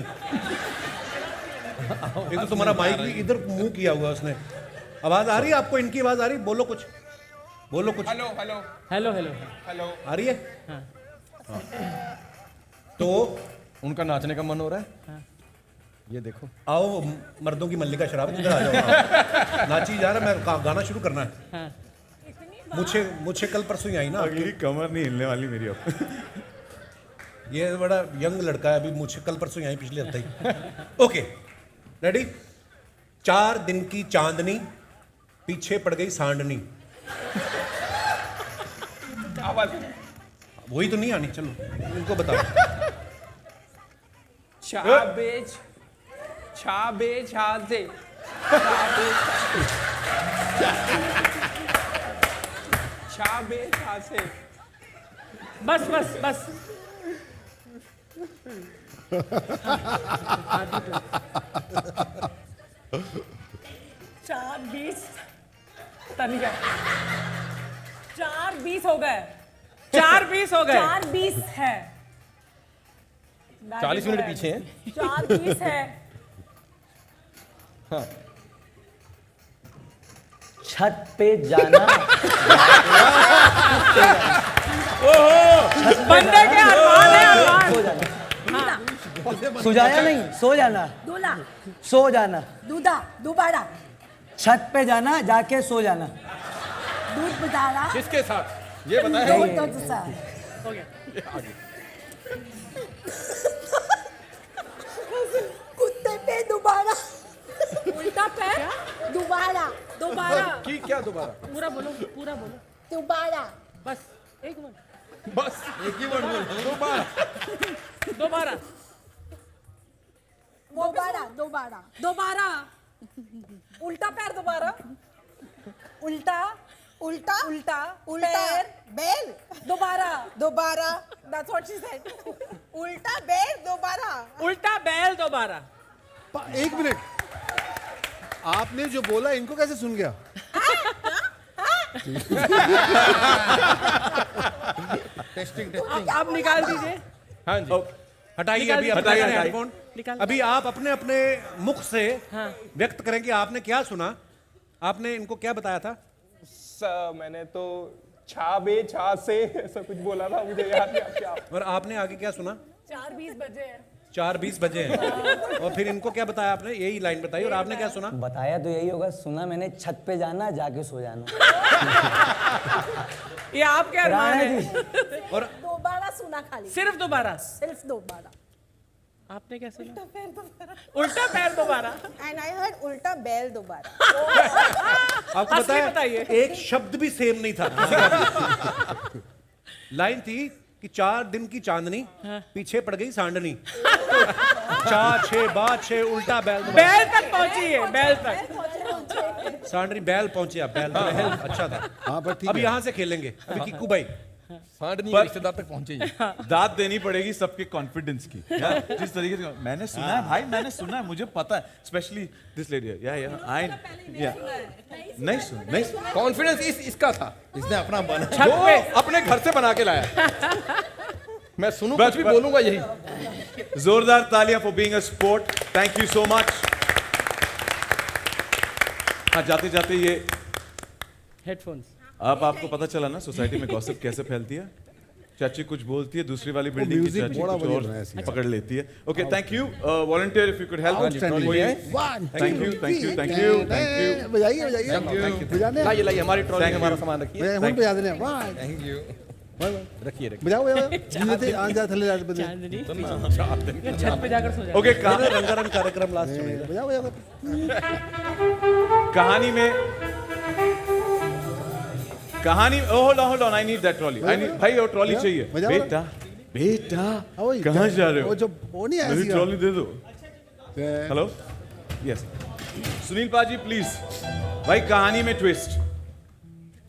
एक तो तुम्हारा माइक भी इधर मुंह किया हुआ उसने। आवाज आ रही है आपको? इनकी आवाज आ रही है? बोलो कुछ, बोलो कुछ। Hello hello. आ रही है? हाँ। तो उनका नाचने का मन हो रहा है। हाँ। ये देखो, आओ, मर्दों की मल्लिका शराब, इधर आ जाओ। नाची जा रहा है, मैं गाना शुरू करना है। हाँ। मुझे कल परसों ही आई ना। अगली कमर नहीं हिलने वाली मेरी अब। ये बड़ा यंग लड़का है, अभी मुझे कल परसों ही आई, पिछले हफ्ते ही। Okay, ready? 4 दिन की चांदनी, पीछे पड़ गई सांडनी। वही तो नहीं आनी, चलो इनको बताओ। बस बस बस। चार 20 तनिका 4 20 हो गए। 4 20 हो गए। 4 20 है। 40 मिनट पीछे हैं। 4:20 है। हाँ। छत पे जाना बंदे के अरमान है, अरमान। सो जाना सुजाया नहीं, सो जाना, दूल्हा, सो जाना, दूधा, दोबारा, छत पे जाना, जाके सो जाना। दूध पिलाना, किसके साथ ये बताया? दूध के साथ। हो गया। कुत्ते पे दोबारा, उल्टा पैर, दोबारा, दोबारा, की क्या दोबारा? पूरा बोलो, पूरा बोलो। दोबारा, बस एक मिनट। बस एक ही वर्ड बोल, दोबारा। दोबारा, दोबारा, दोबारा, दोबारा, उल्टा पैर दोबारा, उल्टा, उल्टा, उल्टा, उल्टा, बैल, दोबारा, दोबारा, that's what she said. उल्टा बैल दोबारा। उल्टा बैल दोबारा। एक मिनट, आपने जो बोला इनको कैसे सुन गया? टेस्टिंग आप निकाल दीजिए। हाँ जी, हटाइए अभी अपने हटाइए, हटाइए। हेडफोन। निकाल। अभी आप अपने अपने मुख से हाँ। व्यक्त करें कि आपने क्या सुना। आपने इनको क्या बताया था? मैंने तो छा बे छा से ऐसा कुछ बोला था, मुझे याद नहीं क्या। और आपने आगे क्या सुना? 4:20 बजे हैं। 4:20 बजे हैं। और फिर इनको क्या बताया आपने? यही लाइन बताई। और आपने क्या सुना? बताया तो यही होगा, सुना मैंने छत पे जाना, जाके सो जाना। ये आपके अरमान राणा है। जी, और दोबारा सुना खाली, सिर्फ दोबारा। सिर्फ दोबारा। आपने क्या सुना? उल्टा पैर दोबारा। उल्टा पैर दोबारा। And I heard उल्टा बैल दोबारा। आपको असली पता है बताइए। एक शब्द भी सेम नहीं था किसी का भी। लाइन थी कि 4 दिन की चांदनी, पीछे पड़ गई सांडनी। 4 6 बाद 6 उल्टा बैल दोबारा। बैल तक पहुंची है, बैल तक। सांडनी बैल पहुंचे आप। बैल बैल अच्छा था। हाँ पर ठीक अब है। यहाँ से खेलेंगे। अभी किक्कू भाई सांडनी पर- रिश्तेदार तक पहुंचे ही। दाद देनी पड़ेगी सबके कॉन्फिडेंस की। जिस तरीके से मैंने सुना है भाई, मैंने सुना है, मुझे पता है, स्पेशली दिस लेडी। या आई नहीं सुन। कॉन्फिडेंस इसका था, इसने अपना बना छत पे। अपने घर से बना के लाया। मैं सुनूं बस- कुछ भी बस- बोलूंगा यही। जोरदार तालियां for being a sport. Thank you so much. हाँ, जाते जाते ये हेडफोन्स। अब आपको पता चला ना सोसाइटी में गॉसिप कैसे फैलती है। चाची कुछ बोलती है, दूसरी वाली बिल्डिंग की म्यूजिक चाची बड़ा कुछ बढ़िया और बनाया इसने। पकड़ लेती है। Okay, thank you volunteer, if you could help. Outstanding. Thank you, thank you, thank you, thank you. बजाइए बजाइए बजाने लाइए लाइए, हमारी ट्रॉली में Thank हमारा you. सामान रखिए। बजाइए, बजा देने वाह थैंक यू। रखिए रखिए। बजाओ बजाओ जीते आ जा थले रात बजे चांदनी, ये छत पे जाकर सो जाए। ओके, रंगारंग कार्यक्रम लास्ट में। बजाओ बजाओ कहानी hold on, I need that trolley. I need भाई, वो ट्रॉली चाहिए। बजाओ। बेटा बेटा ओए, कहाँ जा रहे हो? वो जो वो नहीं आया मेरी सीगा। ट्रॉली दे दो। हेलो, यस सुनील पाजी प्लीज। भाई कहानी में ट्विस्ट,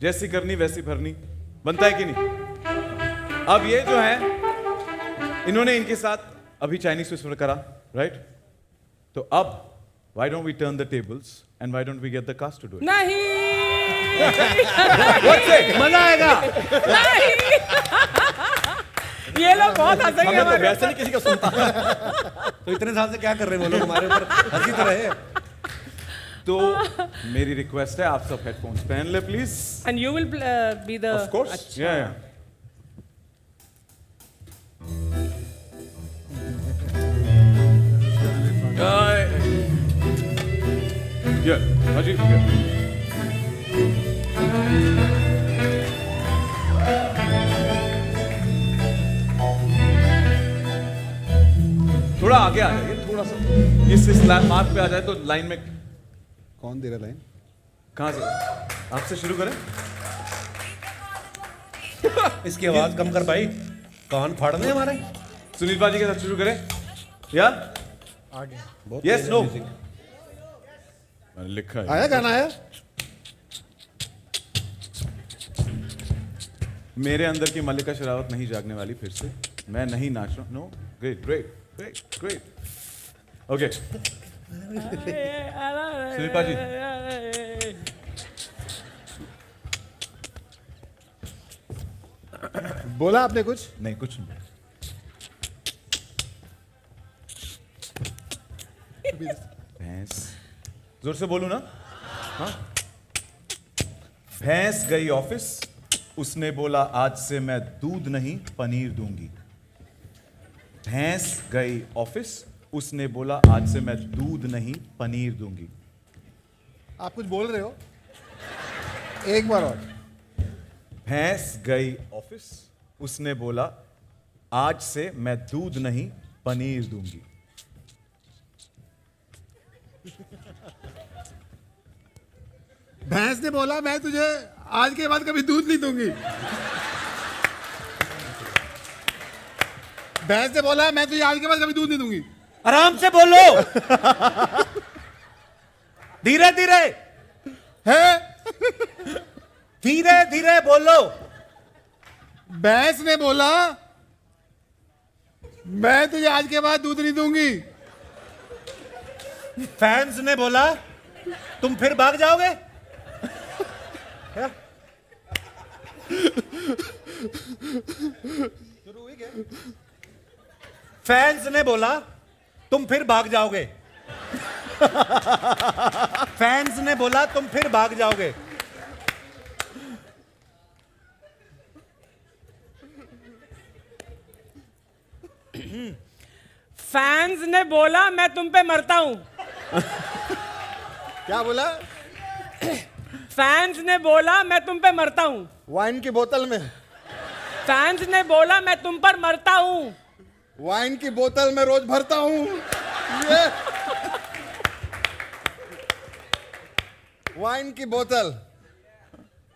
जैसी करनी वैसी भरनी, बनता है कि नहीं? अब ये जो है, इन्होंने इनके साथ अभी चाइनीज फिस्टर करा, राइट? तो अब why don't we turn the tables and why don't we get the cast to do it? नहीं। मजा आएगा। ये लोग बहुत हंसेंगे हमें तो हमारे वैसे नहीं किसी का सुनता। तो इतने साल से क्या कर रहे हैं वो लोग हमारे ऊपर हंसी तो रहे। तो मेरी रिक्वेस्ट है, आप सब हेडफोन्स पहन ले please. And you will be the. Of course. Yeah. Yeah. Ajit, yeah. थोड़ा आगे आ जाइए, थोड़ा सा इस मार्क पे आ जाए तो लाइन में। कौन दे रहा लाइन? कहाँ से? आपसे शुरू करें? इसकी आवाज कम कर भाई, कान फाड़ने हमारे। सुनील बाजी के साथ शुरू करें या बहुत यस तेज नो? म्यूजिक। मैंने लिखा है। आया गाना आया? मेरे अंदर की मल्लिका शेरावत नहीं जागने वाली फिर से, मैं नहीं नाच रहा। No, great great great great. Okay Sunil paaji, बोला आपने कुछ? नहीं कुछ नहीं। भैंस, जोर से बोलू ना? हाँ? भैंस गई ऑफिस, उसने बोला आज से मैं दूध नहीं पनीर दूंगी। भैंस गई ऑफिस, उसने बोला आज से मैं दूध नहीं पनीर दूंगी। आप कुछ बोल रहे हो? एक बार और। भैंस गई ऑफिस, उसने बोला आज से मैं दूध नहीं पनीर दूंगी। भैंस ने बोला मैं तुझे आज के बाद कभी दूध नहीं दूंगी। भैंस ने बोला मैं तुझे आज के बाद कभी दूध नहीं दूंगी। आराम से बोलो, धीरे धीरे है? धीरे धीरे बोलो। भैंस ने बोला मैं तुझे आज के बाद दूध नहीं दूंगी। फैंस ने बोला तुम फिर भाग जाओगे। फैंस ने बोला तुम फिर भाग जाओगे। फैंस ने बोला तुम फिर भाग जाओगे। फैंस ने बोला मैं तुम पे मरता हूं। क्या बोला? फैंस ने बोला मैं तुम पे मरता हूं। वाइन की बोतल में। फैंस ने बोला मैं तुम पर मरता हूं। वाइन की बोतल में रोज भरता हूं। ये वाइन की बोतल,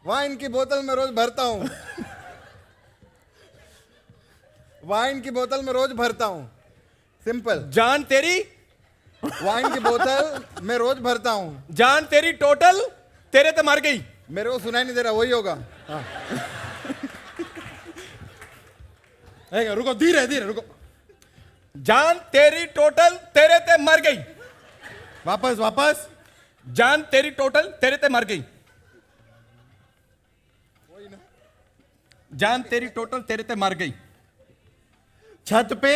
वाइन की बोतल में रोज भरता हूं। वाइन की बोतल में रोज भरता हूं। सिंपल। जान तेरी, वाइन की बोतल में रोज भरता हूं। जान तेरी टोटल तेरे तो मर गई। मेरे को सुनाई नहीं दे रहा, वही होगा। हाँ। रुको, धीरे धीरे रुको। जान तेरी टोटल तेरे ते मर गई। वापस वापस। जान तेरी टोटल तेरे ते मर गई। जान तेरी टोटल तेरे ते मर गई। छत पे,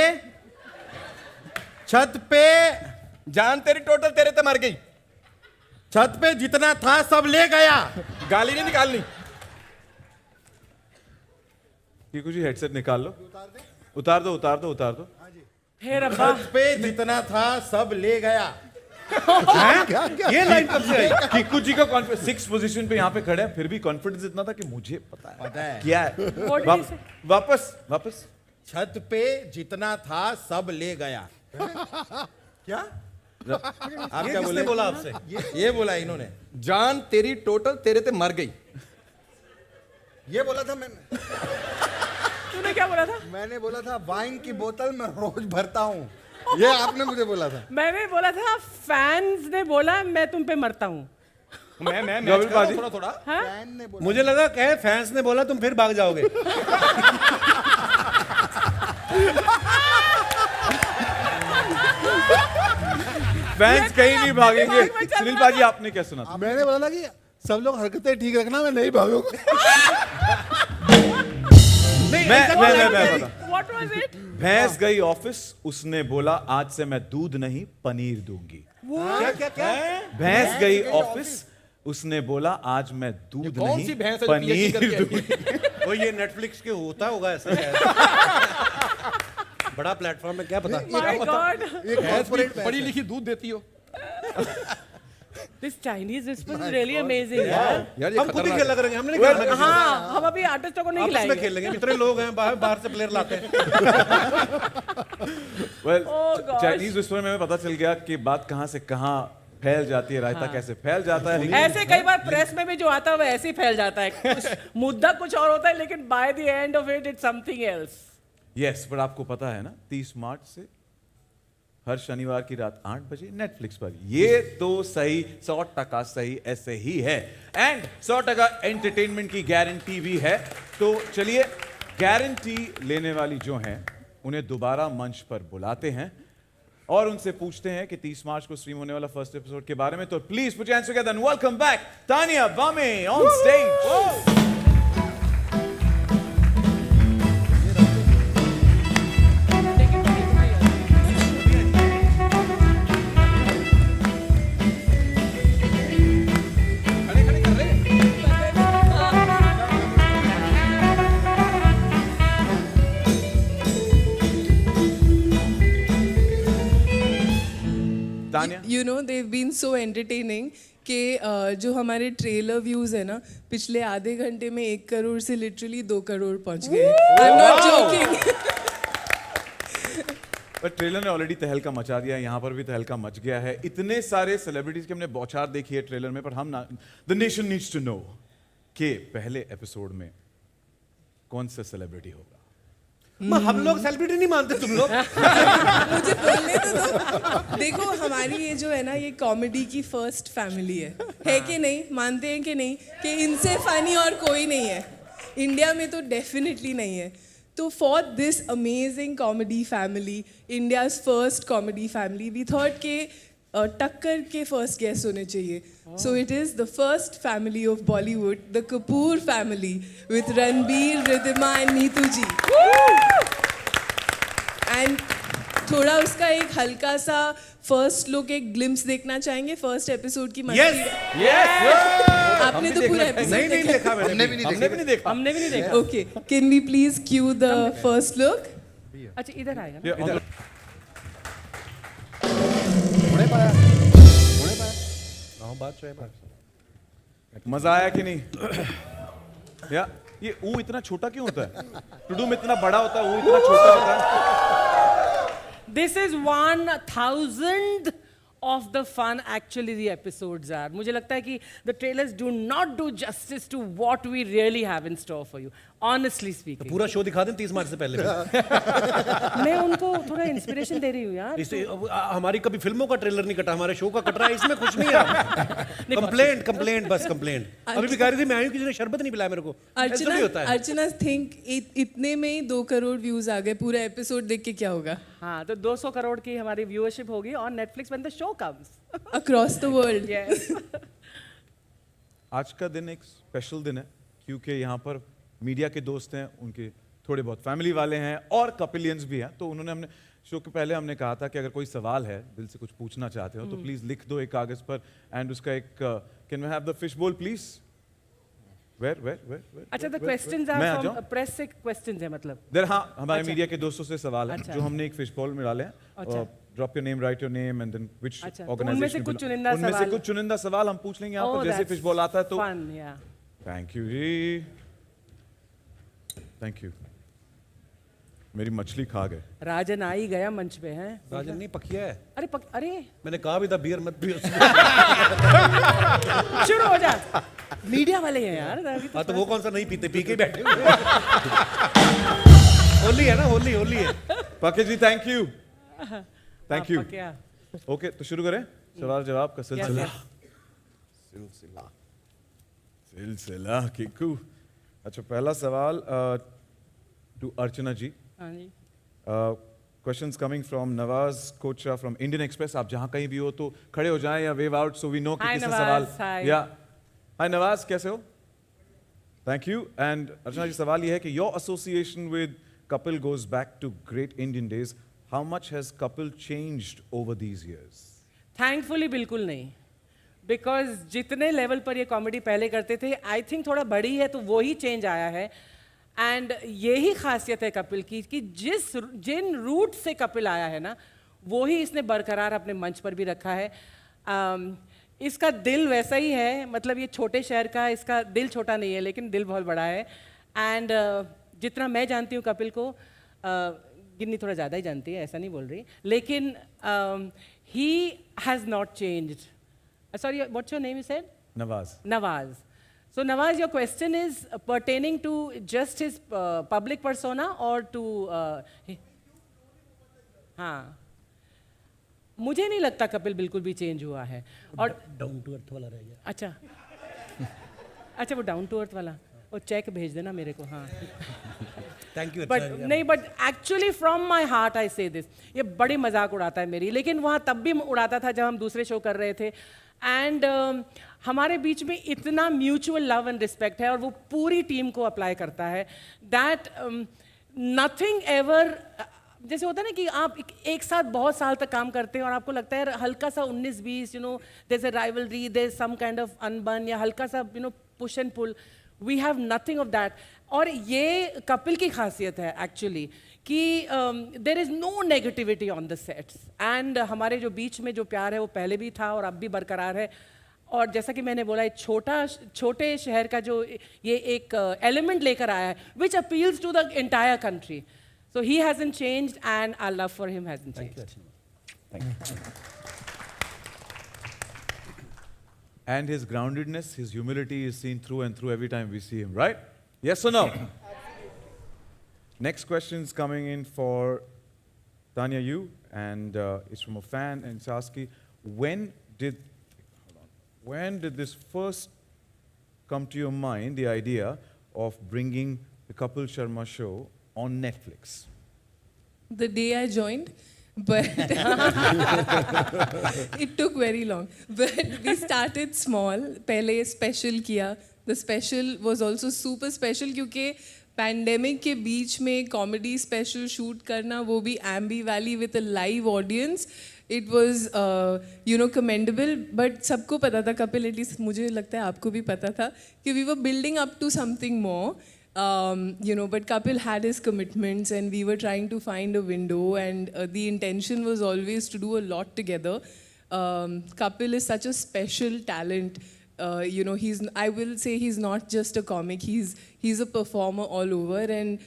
छत पे, जान तेरी टोटल तेरे ते मर गई। छत पे जितना था सब ले गया। गाली नहीं निकालनी। कीकू जी हेडसेट निकाल लो। उतार दो उतार दो उतार दो। हे रब्बा, छत पे जितना था सब ले गया। ये लाइन कब से आई? कीकू जी का कॉन्फिडेंस 6 पोजीशन पे यहाँ पे खड़े हैं, फिर भी कॉन्फिडेंस इतना था कि मुझे पता है क्या है। What did he say? वापस वापस। छत पे जितना था सब ले गया। क्या? आप ये क्या किसने बोले? बोला आपसे? ये बोला इन्होंने। जान तेरी टोटल तेरे ते मर गई। ये बोला था मैंने। तूने क्या बोला था? मैंने बोला था वाइन की बोतल में रोज भरता हूँ। ये आपने मुझे बोला था। मैंने बोला था फैंस ने बोला मैं तुम पे मरता हूं। मैं थोड़ा थोड़ा। हाँ? फैन ने बोला। मुझे लगा कहे फैंस ने बोला तुम फिर भाग जाओगे। फैंस कहीं नहीं भागेंगे। सुनील पाजी आपने क्या सुना था? मैंने बोला था कि सब लोग हरकतें ठीक रखना, मैं नहीं भागूंगा। मैं What was it? भैंस गई ऑफिस, उसने बोला आज से मैं दूध नहीं पनीर दूंगी। क्या क्या क्या? भैंस गई ऑफिस, उसने बोला आज मैं दूध नहीं पनीर दूंगी। वो ये नेटफ्लिक्स के होता होगा ऐसा शायद। बड़ा प्लेटफॉर्म है, क्या पता। My God. पढ़ी लिखी दूध देती हो। This Chinese whisper is really amazing. यार। हम खुद ही खेल लग रहे हैं, हमने नहीं खेलना। हाँ, हम अभी आर्टिस्टों को नहीं आपस में खिलाएंगे। खेल लेंगे, इतने लोग हैं बाहर बाहर से प्लेयर लाते हैं। Well, Oh gosh. Chinese whisper में हमें पता चल गया कि बात कहां से कहां फैल जाती है, रायता कैसे फैल जाता है। ऐसे कई बार प्रेस में भी जो आता है वो ऐसे ही फैल जाता है। मुद्दा कुछ और होता है लेकिन by the end of it it's something else. Yes, but आपको पता है ना 30 मार्च से हर शनिवार की रात 8 बजे नेटफ्लिक्स पर। ये तो सही 100% सही ऐसे ही है, एंड 100% एंटरटेनमेंट की गारंटी भी है। तो चलिए गारंटी लेने वाली जो हैं उन्हें दोबारा मंच पर बुलाते हैं और उनसे पूछते हैं कि 30 मार्च को स्ट्रीम होने वाला फर्स्ट एपिसोड के बारे में। तो please put your hands together and welcome back Tania Bame on stage. Tanya You know, they've been so entertaining कि जो हमारे ट्रेलर व्यूज है ना, पिछले आधे घंटे में 1 करोड़ से लिटरली 2 करोड़ पहुंच गए. I'm not joking. पर ट्रेलर ने ऑलरेडी तहलका मचा दिया है, यहाँ पर भी तहलका मच गया है. इतने सारे सेलिब्रिटीज की हमने बौछार देखी है ट्रेलर में, पर हम ना the nation needs to know कि पहले एपिसोड में कौन सा सेलिब्रिटी होगा. हम लोग सेलिब्रिटी नहीं मानते तुम लोग. मुझे बोलने तो देखो, हमारी ये जो है ना, ये कॉमेडी की फर्स्ट फैमिली है कि नहीं? मानते हैं कि नहीं कि इनसे फनी और कोई नहीं है इंडिया में? तो डेफिनेटली नहीं है. तो for this amazing comedy family, India's first comedy family, we thought के टक्कर के फर्स्ट गेस्ट होने चाहिए. So it is the first family of Bollywood, the Kapoor family with Ranbir, Riddhima and Neetu ji. And थोड़ा उसका एक हल्का सा फर्स्ट लुक, एक ग्लिम्स देखना चाहेंगे फर्स्ट एपिसोड की मस्ती. आपने तो पूरा एपिसोड नहीं देखा मैंने. हमने भी नहीं देखा. हमने भी नहीं देखा. Okay, can we please cue the first look? अच्छा इधर आएगा ना. ये इधर. मजा आया कि नहीं? या ये ऊ इतना छोटा क्यों होता है? टुडुम इतना बड़ा होता है, ऊ इतना छोटा होता है. This is 1,000th of the fun actually the episodes are. मुझे लगता है कि the trailers do not do justice to what we really have in store for you. Honestly speaking. पूरा शो दिखा दें 30 मार्च से पहले. मैं उनको थोड़ा इंस्पिरेशन दे रही हूँ यार. इससे हमारी कभी फिल्मों का ट्रेलर नहीं कटा, हमारे शो का कट रहा है. इसमें कुछ नहीं है. कंप्लेंट बस कंप्लेंट. अभी भी कह रही थी मैं आयु, किसी ने शरबत नहीं पिलाया मेरे को. ऐसा भी होता है. अर्चना थिंक इतने में ही 2 करोड़ व्यूज आ गए. पूरा एपिसोड देख के क्या होगा? हाँ, तो 200 करोड़ की हमारी व्यूअरशिप होगी on Netflix when the show comes. Across the world. Yes. आज का दिन एक स्पेशल दिन है क्योंकि यहाँ पर मीडिया के दोस्त हैं, उनके थोड़े बहुत फैमिली वाले हैं और कपिलियंस भी हैं. तो उन्होंने हमने शो के पहले हमने कहा था कि अगर कोई सवाल है, दिल से कुछ पूछना चाहते हो तो प्लीज लिख दो एक कागज पर. एंड उसका एक can we have the fishbowl please? Where अच्छा, the questions are from press से questions है मतलब. देर. हाँ, हमारे अच्छा. मीडिया के दोस्तों से सवाल है अच्छा. जो हमने एक फिश बॉल में डाले हैं. अच्छा. Drop your name, write your name and then which अच्छा, तो ऑर्गेनाइजेशन. उनमें से कुछ चुनिंदा उनमें से सवाल. कुछ चुनिंदा सवाल हम पूछ लेंगे यहाँ Oh, पर जैसे that's फिश बॉल आता है तो. fun, yeah. Thank you ji, thank you. मेरी मछली खा गए. राजन आ ही गया मंच पे हैं. राजन नहीं पकिया है. अरे मैंने कहा भी था बियर मत पियो. शुरू हो जा. मीडिया वाले हैं यार. हाँ तो वो कौन सा नहीं पीते, पी के बैठे हुए. होली है ना, होली है. पके जी थैंक यू. Thank you. क्या? ओके, तो शुरू करें सवाल जवाब का सिलसिला. सिलसिला किकू. अच्छा, पहला सवाल टू अर्चना जी. हाँ जी. Questions coming from Nawaz Kochra from Indian Express. आप जहां कहीं भी हो तो खड़े हो जाएं या wave out so we know कि Hi, किसने नवाज, सवाल. hi. या हाय नवाज, कैसे हो? Thank you. And Archana ji, सवाल ये है कि your association with Kapil goes back to great Indian days. How much has Kapil changed over these years? Thankfully बिल्कुल नहीं. बिकॉज जितने लेवल पर ये कॉमेडी पहले करते थे, आई थिंक थोड़ा बड़ी है तो वो ही चेंज आया है. एंड यही खासियत है कपिल की कि जिन रूट से कपिल आया है ना, वो ही इसने बरकरार अपने मंच पर भी रखा है. इसका दिल वैसा ही है, मतलब ये छोटे शहर का, इसका दिल छोटा नहीं है लेकिन दिल बहुत बड़ा है. एंड जितना मैं जानती हूँ कपिल को, गिन्नी थोड़ा ज़्यादा ही जानती है, ऐसा नहीं बोल रही, लेकिन he has not changed. Sorry, what's your name you said? Nawaz. Nawaz. So Nawaz, your question is pertaining to just his public persona or to... हाँ. मुझे नहीं लगता कपिल बिल्कुल भी चेंज हुआ है. और डाउन टू अर्थ वाला रह गया. अच्छा. अच्छा, वो डाउन टू अर्थ वाला. वो चेक भेज देना मेरे को. हाँ. Thank you. बट नहीं, but actually from my heart I से दिस. ये बड़ी मजाक उड़ाता है मेरी, लेकिन वहाँ तब भी उड़ाता था जब हम दूसरे शो कर रहे थे. एंड हमारे बीच में इतना म्यूचुअल लव एंड रिस्पेक्ट है और वो पूरी टीम को अप्लाई करता है. दैट नथिंग एवर, जैसे होता है ना कि आप एक साथ बहुत साल तक काम करते हैं और आपको लगता है हल्का सा 19-20, you know, there is a rivalry, there is some kind of अनबन या हल्का सा, you know, push and pull. We have nothing of that. और ये कपिल की खासियत है एक्चुअली कि there is no negativity on the sets and हमारे जो बीच में जो प्यार है वो पहले भी था और अब भी बरकरार है। और जैसा कि मैंने बोला, एक छोटे शहर का जो ये एक एलिमेंट लेकर आया है which appeals to the entire country, so he hasn't changed and our love for him hasn't changed. And his groundedness, his humility is seen through and through every time we see him, right? Yes or no? Next question is coming in for Tanya Yu, and it's from a fan, and it's asking, when did this first come to your mind, the idea of bringing the Kapil Sharma show on Netflix? The day I joined, but it took very long. But we started small. पहले special किया. The special was also super special क्योंकि pandemic के बीच में comedy special shoot करना, वो भी Ambi Valley with a live audience. It was, commendable. But सबको पता था, कपिल, at least मुझे लगता है आपको भी पता था कि we were building up to something more. But Kapil had his commitments and we were trying to find a window, and the intention was always to do a lot together. Kapil is such a special talent. I will say he's not just a comic, he's a performer all over, and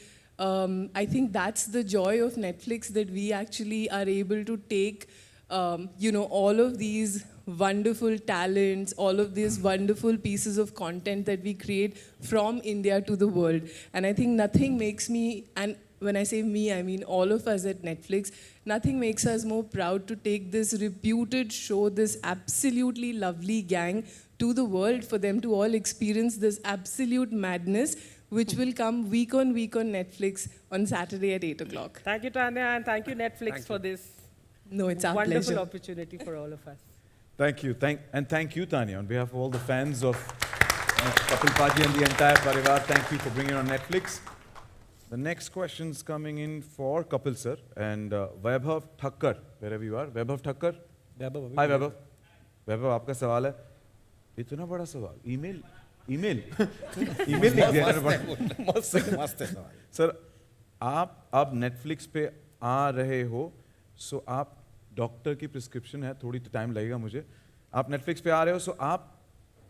I think that's the joy of Netflix, that we actually are able to take all of these wonderful talents, all of these wonderful pieces of content that we create from India to the world. And I think nothing makes me, and when I say me, I mean all of us at Netflix, nothing makes us more proud to take this reputed show, this absolutely lovely gang, to the world, for them to all experience this absolute madness, which will come week on Netflix on Saturday at 8 o'clock. Thank you, Tanya, and thank you, Netflix, for this No, it's our wonderful pleasure. opportunity for all of us. Thank you. Thank you, Tanya, on behalf of all the fans of Kapil Paji and the entire Parivar. Thank you for bringing it on Netflix. The next question is coming in for Kapil sir and Vaibhav Thakkar, wherever you are. Vaibhav Thakkar. Hi, Vaibhav. Vaibhav, आपका सवाल है. इतना बड़ा सवाल. email लिख दिया मस्त है सवाल। सर, आप अब नेटफ्लिक्स पे आ रहे हो, सो आप डॉक्टर की प्रिस्क्रिप्शन है, थोड़ी तो टाइम लगेगा मुझे, आप नेटफ्लिक्स पे आ रहे हो, सो आप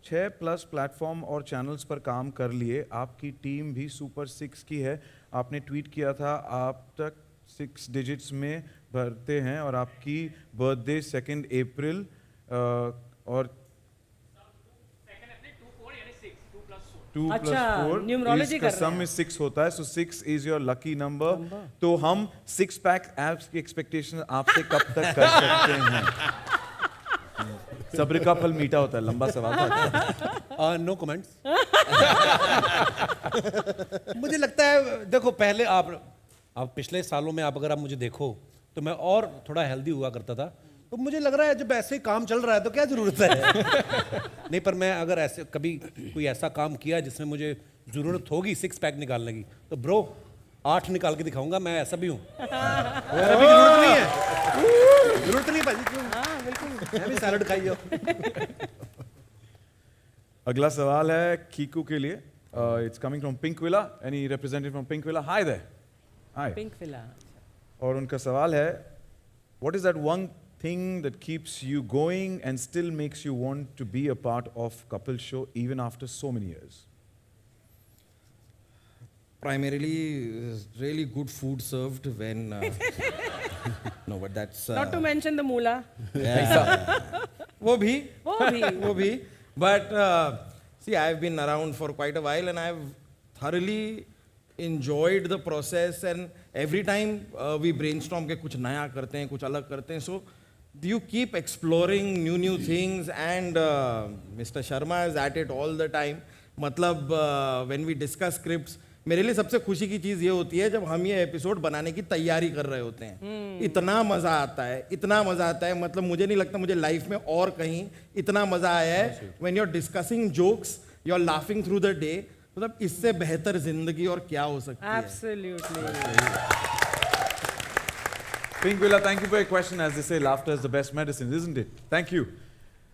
6+ प्लेटफॉर्म और चैनल्स पर काम कर लिए, आपकी टीम भी सुपर 6 की है, आपने ट्वीट किया था आप तक 6 डिजिट्स में भरते हैं और आपकी बर्थडे 2 अप्रैल और 2 + 4 न्यूमरोलॉजी कर रहे सम में 6 होता है, सो 6 इज योर लकी नंबर। तो हम 6 पैक एप्स की एक्सपेक्टेशन आपसे कब तक कर सकते हैं? सब्र का फल मीठा होता है, लंबा सवाल था। No comments. मुझे लगता है, देखो, पहले आप पिछले सालों में अगर आप मुझे देखो तो मैं और थोड़ा हेल्दी हुआ करता था, तो मुझे लग रहा है जब ऐसे काम चल रहा है तो क्या जरूरत है। नहीं, पर मैं अगर ऐसे कभी कोई ऐसा काम किया जिसमें मुझे जरूरत होगी 6 पैक निकालने की, तो ब्रो 8 निकाल के दिखाऊंगा, मैं ऐसा भी हूँ। अभी जरूरत नहीं है, जरूरत नहीं भाई, क्यों? हाँ बिल्कुल, मैं भी सैलड खाई जाओ। अगला सवाल है कीकू के लिए। It's coming from Pinkvilla, any representative from Pinkvilla? Hi there. Hi. Pinkvilla. और उनका सवाल है, what is that one thing that keeps you going and still makes you want to be a part of Kapil show even after so many years? Primarily, really good food served when. No, but that's. Not to mention the moolah. वो भी. But see, I've been around for quite a while and I've thoroughly enjoyed the process, and every time we brainstorm के कुछ नया करते हैं, कुछ अलग करते हैं, so you keep exploring new things, and Mr. Sharma is at it all the time. मतलब when we discuss scripts, मेरे लिए सबसे खुशी की चीज़ ये होती है जब हम ये एपिसोड बनाने की तैयारी कर रहे होते हैं। इतना मज़ा आता है, मतलब मुझे नहीं लगता मुझे लाइफ में और कहीं इतना मज़ा आया है। when you're discussing jokes, you're laughing through the day, मतलब इससे बेहतर जिंदगी और क्या हो सकती है? Absolutely. Pink Villa, thank you for your question. As they say, laughter is the best medicine, isn't it? Thank you.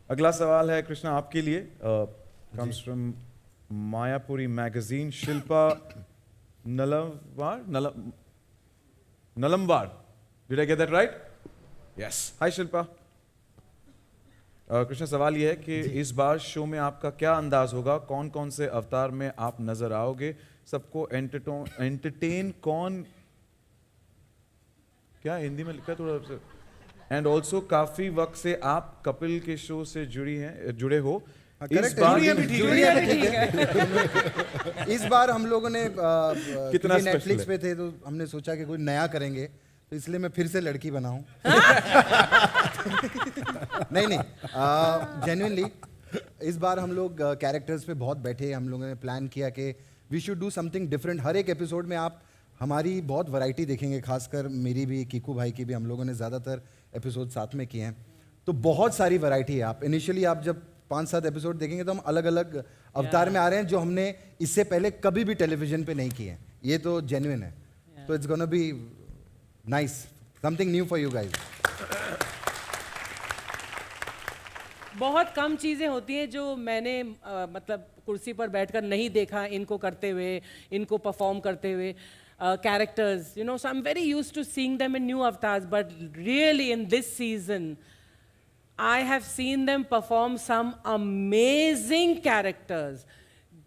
अगला सवाल है कृष्णा आपके लिए. Comes from Mayapuri magazine. Shilpa Nalamwar. Did I get that right? Yes. Hi Shilpa. Krishna, सवाल यह है कि इस बार शो में आपका क्या अंदाज होगा, कौन कौन से अवतार में आप नजर आओगे, सबको एंटरटेन कौन, क्या हिंदी में लिखा है थोड़ा, एंड ऑल्सो काफी वक्त से आप कपिल के शो से जुड़े हो। इस बार हम लोगों ने कितना नेटफ्लिक्स पे थे तो हमने सोचा कि कोई नया करेंगे, तो इसलिए मैं फिर से लड़की बनाऊं। नहीं जेन्युइनली इस बार हम लोग कैरेक्टर्स पे बहुत बैठे, हम लोगों ने प्लान किया कि we should do something different. हर एक एपिसोड में आप हमारी बहुत वैरायटी देखेंगे, खासकर मेरी भी, कीकू भाई की भी, हम लोगों ने ज़्यादातर एपिसोड साथ में किए हैं, तो बहुत सारी वैरायटी है। आप इनिशियली आप जब 5-7 एपिसोड देखेंगे तो हम अलग अलग अवतार में आ रहे हैं जो हमने इससे पहले कभी भी टेलीविजन पे नहीं किए हैं। ये तो जेन्युइन है, तो it's gonna be nice, something new for you guys. बहुत कम चीज़ें होती हैं जो मैंने मतलब कुर्सी पर बैठकर नहीं देखा इनको करते हुए, इनको परफॉर्म करते हुए, characters, you know, so I'm very used to seeing them in new avatars, but really in this season, I have seen them perform some amazing characters.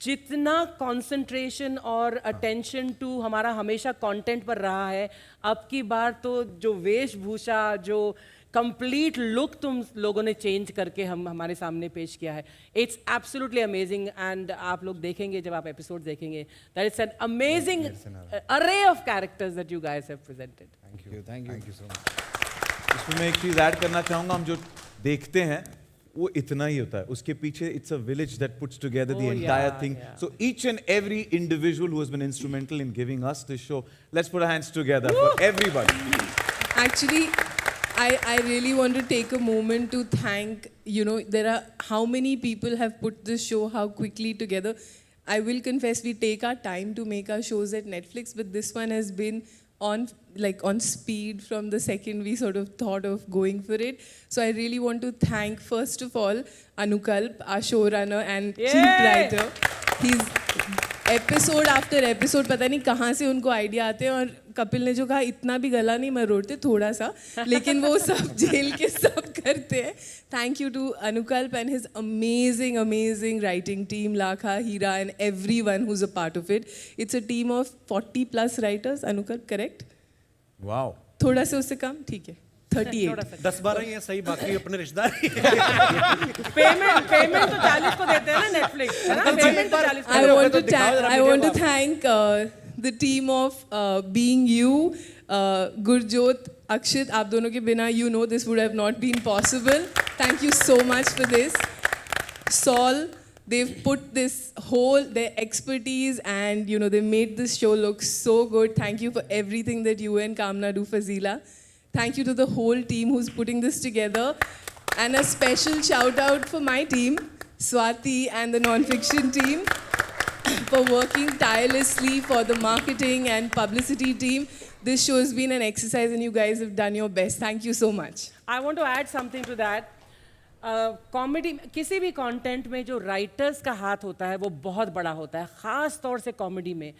जितना कंसंट्रेशन और अटेंशन टू हमारा हमेशा कंटेंट पर रहा है, अब की बार तो जो वेशभूषा, जो कंप्लीट लुक तुम लोगों ने चेंज करके हमारे सामने पेश किया है, इट्स एब्सोल्युटली अमेजिंग। एंड आप लोग देखेंगे जब आप एपिसोड देखेंगे, दैट इट्स एन अमेजिंग अरे of characters that you guys have presented. Thank you so much. इसमें मैं एक चीज ऐड करना चाहूंगा, हम जो देखते हैं वो इतना ही होता है, उसके पीछे it's a village that puts together the entire thing. So each and every individual who has been instrumental in giving us this show, let's put our hands together for everybody. Actually, I really want to take a moment to thank, you know, there are how many people have put this show how quickly together. I will confess we take our time to make our shows at Netflix, but this one has been on speed from the second we sort of thought of going for it. So I really want to thank first of all Anukalp, our showrunner and chief writer. He's episode after episode पता नहीं कहाँ से उनको idea आते हैं, और कपिल ने जो कहा इतना भी गला नहीं मरोड़ते, थोड़ा सा, लेकिन वो सब झेल के सब करते हैं। Thank you to Anukalp and his amazing amazing writing team, Lakha, Heera and everyone who is a part of it. It's a team of 40+ writers. Anukalp correct? Wow, थोड़ा से उससे कम, ठीक है 38। 10-12 ही है सही, बाकी अपने रिश्तेदार। पेमेंट तो 40 को देते हैं ना नेटफ्लिक्स, है ना? पेमेंट तो 40 को। I want to thank the team of Being You, Gurjot, Akshit. आप दोनों के बिना, you know, this would have not been possible. Thank you so much for this. Saul, they've put this whole, their expertise, and you know, they made this show look so good. Thank you for everything that you and Kamna do, Fazila. Thank you to the whole team who's putting this together. And a special shout out for my team, Swati and the non-fiction team, for working tirelessly for the marketing and publicity team. This show has been an exercise and you guys have done your best. Thank you so much. I want to add something to that. Comedy, किसी भी content में जो writers का हाथ होता है वो बहुत बड़ा होता है, ख़ास तौर से कॉमेडी में।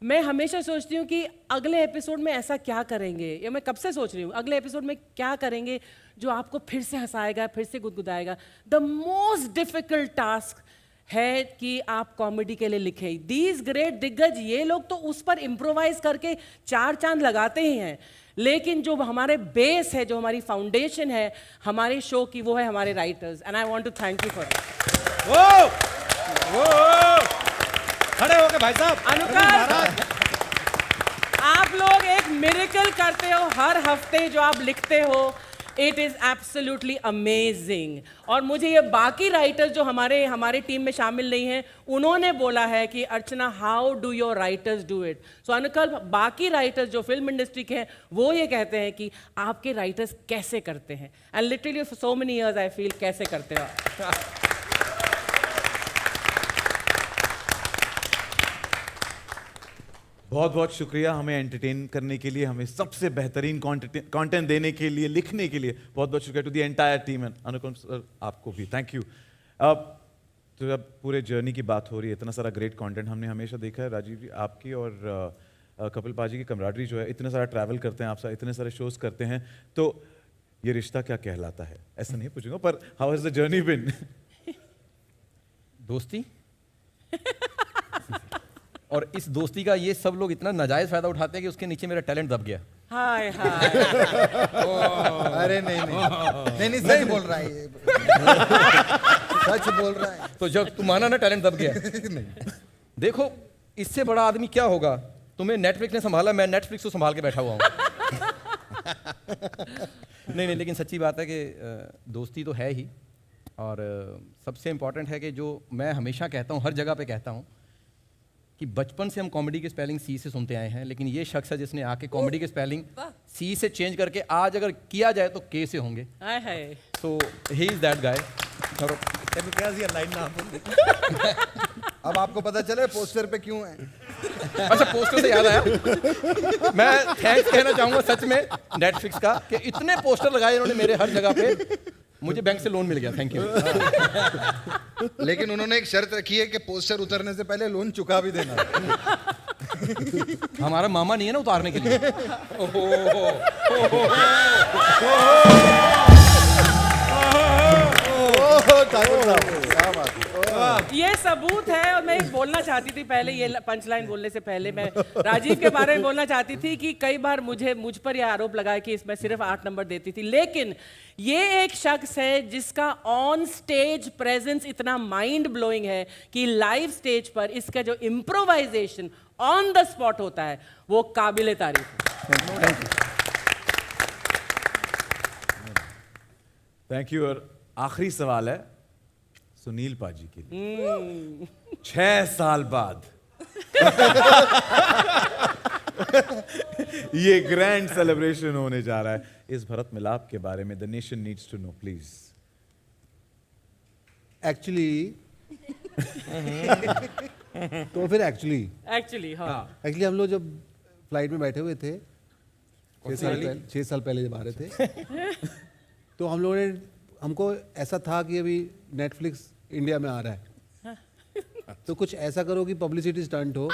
मैं हमेशा सोचती हूँ कि अगले एपिसोड में ऐसा क्या करेंगे, या मैं कब से सोच रही हूँ अगले एपिसोड में क्या करेंगे जो आपको फिर से हंसाएगा, फिर से गुदगुदाएगा। द मोस्ट डिफिकल्ट टास्क है कि आप कॉमेडी के लिए लिखें। दीज ग्रेट दिग्गज, ये लोग तो उस पर इम्प्रोवाइज करके 4 चांद लगाते ही हैं, लेकिन जो हमारे बेस है, जो हमारी फाउंडेशन है हमारे शो की, वो है हमारे writers. And I want to thank you for खड़े हो गए भाई साहब। अनुकल्प, आप लोग एक मिरेकल करते हो हर हफ्ते जो आप लिखते हो। It is absolutely amazing. और मुझे ये बाकी राइटर्स जो हमारे टीम में शामिल नहीं हैं, उन्होंने बोला है कि Archana, how do your writers do it. So Anukalp, बाकी राइटर्स जो फिल्म इंडस्ट्री के हैं वो ये कहते हैं कि आपके राइटर्स कैसे करते हैं। And literally for so many years I feel कैसे करते हो आप। बहुत बहुत शुक्रिया हमें एंटरटेन करने के लिए, हमें सबसे बेहतरीन कंटेंट देने के लिए, लिखने के लिए। बहुत बहुत शुक्रिया to the entire team and Anukalp sir, आपको भी थैंक यू। तो जब पूरे जर्नी की बात हो रही है, इतना सारा ग्रेट कंटेंट हमने हमेशा देखा है राजीव जी, आपकी और कपिल पाजी की कमराडरी जो है, इतने सारा ट्रैवल करते हैं आप साथ, इतने सारे शोज करते हैं, तो ये रिश्ता क्या कहलाता है? ऐसा नहीं पूछूंगा, पर हाउ हैज द जर्नी बिन? दोस्ती और इस दोस्ती का ये सब लोग इतना नाजायज फायदा उठाते हैं कि उसके नीचे मेरा टैलेंट दब गया। हाय हाय। अरे नहीं सच बोल रहा है ये। सच बोल रहा है। तो जब तू माना ना टैलेंट दब गया। नहीं। देखो इससे बड़ा आदमी क्या होगा? तुम्हें नेटफ्लिक्स ने संभाला, मैं नेटफ्लिक्स को संभाल के बैठा हुआ हूँ। नहीं, लेकिन सच्ची बात है कि दोस्ती तो है ही, और सबसे इम्पॉर्टेंट है कि जो मैं हमेशा कहता हूँ, हर जगह पे कहता हूँ कि बचपन से हम कॉमेडी की स्पेलिंग सी से सुनते आए हैं, लेकिन ये शख्स है जिसने आके कॉमेडी की स्पेलिंग सी से चेंज करके आज अगर किया जाए तो के से होंगे। हाय हाय। सो ही इज दैट गाय। अब आपको पता चले पोस्टर पे क्यों है। अच्छा, पोस्टर से याद आया, मैं थैंक्स कहना चाहूंगा सच में नेटफ्लिक्स का कि इतने पोस्टर लगाए इन्होंने मेरे हर जगह पे, मुझे बैंक से लोन मिल गया। Thank you. लेकिन उन्होंने एक शर्त रखी है कि पोस्टर उतरने से पहले लोन चुका भी देना। हमारा मामा नहीं है ना उतारने के लिए। ये सबूत है। और मैं बोलना चाहती थी पहले, ये पंच लाइन बोलने से पहले मैं राजीव के बारे में बोलना चाहती थी कि कई बार मुझ पर यह आरोप लगा कि इसमें सिर्फ 8 नंबर देती थी, लेकिन ये एक शख्स है जिसका ऑन स्टेज प्रेजेंस इतना माइंड ब्लोइंग है कि लाइव स्टेज पर इसका जो इम्प्रोवाइजेशन ऑन द स्पॉट होता है वो काबिल तारीफ है। Thank you. और आखिरी सवाल है सुनील पाजी के लिए। 6 साल बाद ये ग्रैंड सेलिब्रेशन होने जा रहा है, इस भरत मिलाप के बारे में the nation needs to know please. Actually तो फिर एक्चुअली हम लोग जब फ्लाइट में बैठे हुए थे 6 साल पहले जब आ रहे थे तो हम लोगों ने, हमको ऐसा था कि अभी नेटफ्लिक्स इंडिया में आ रहा है, तो कुछ ऐसा करो कि पब्लिसिटी स्टंट हो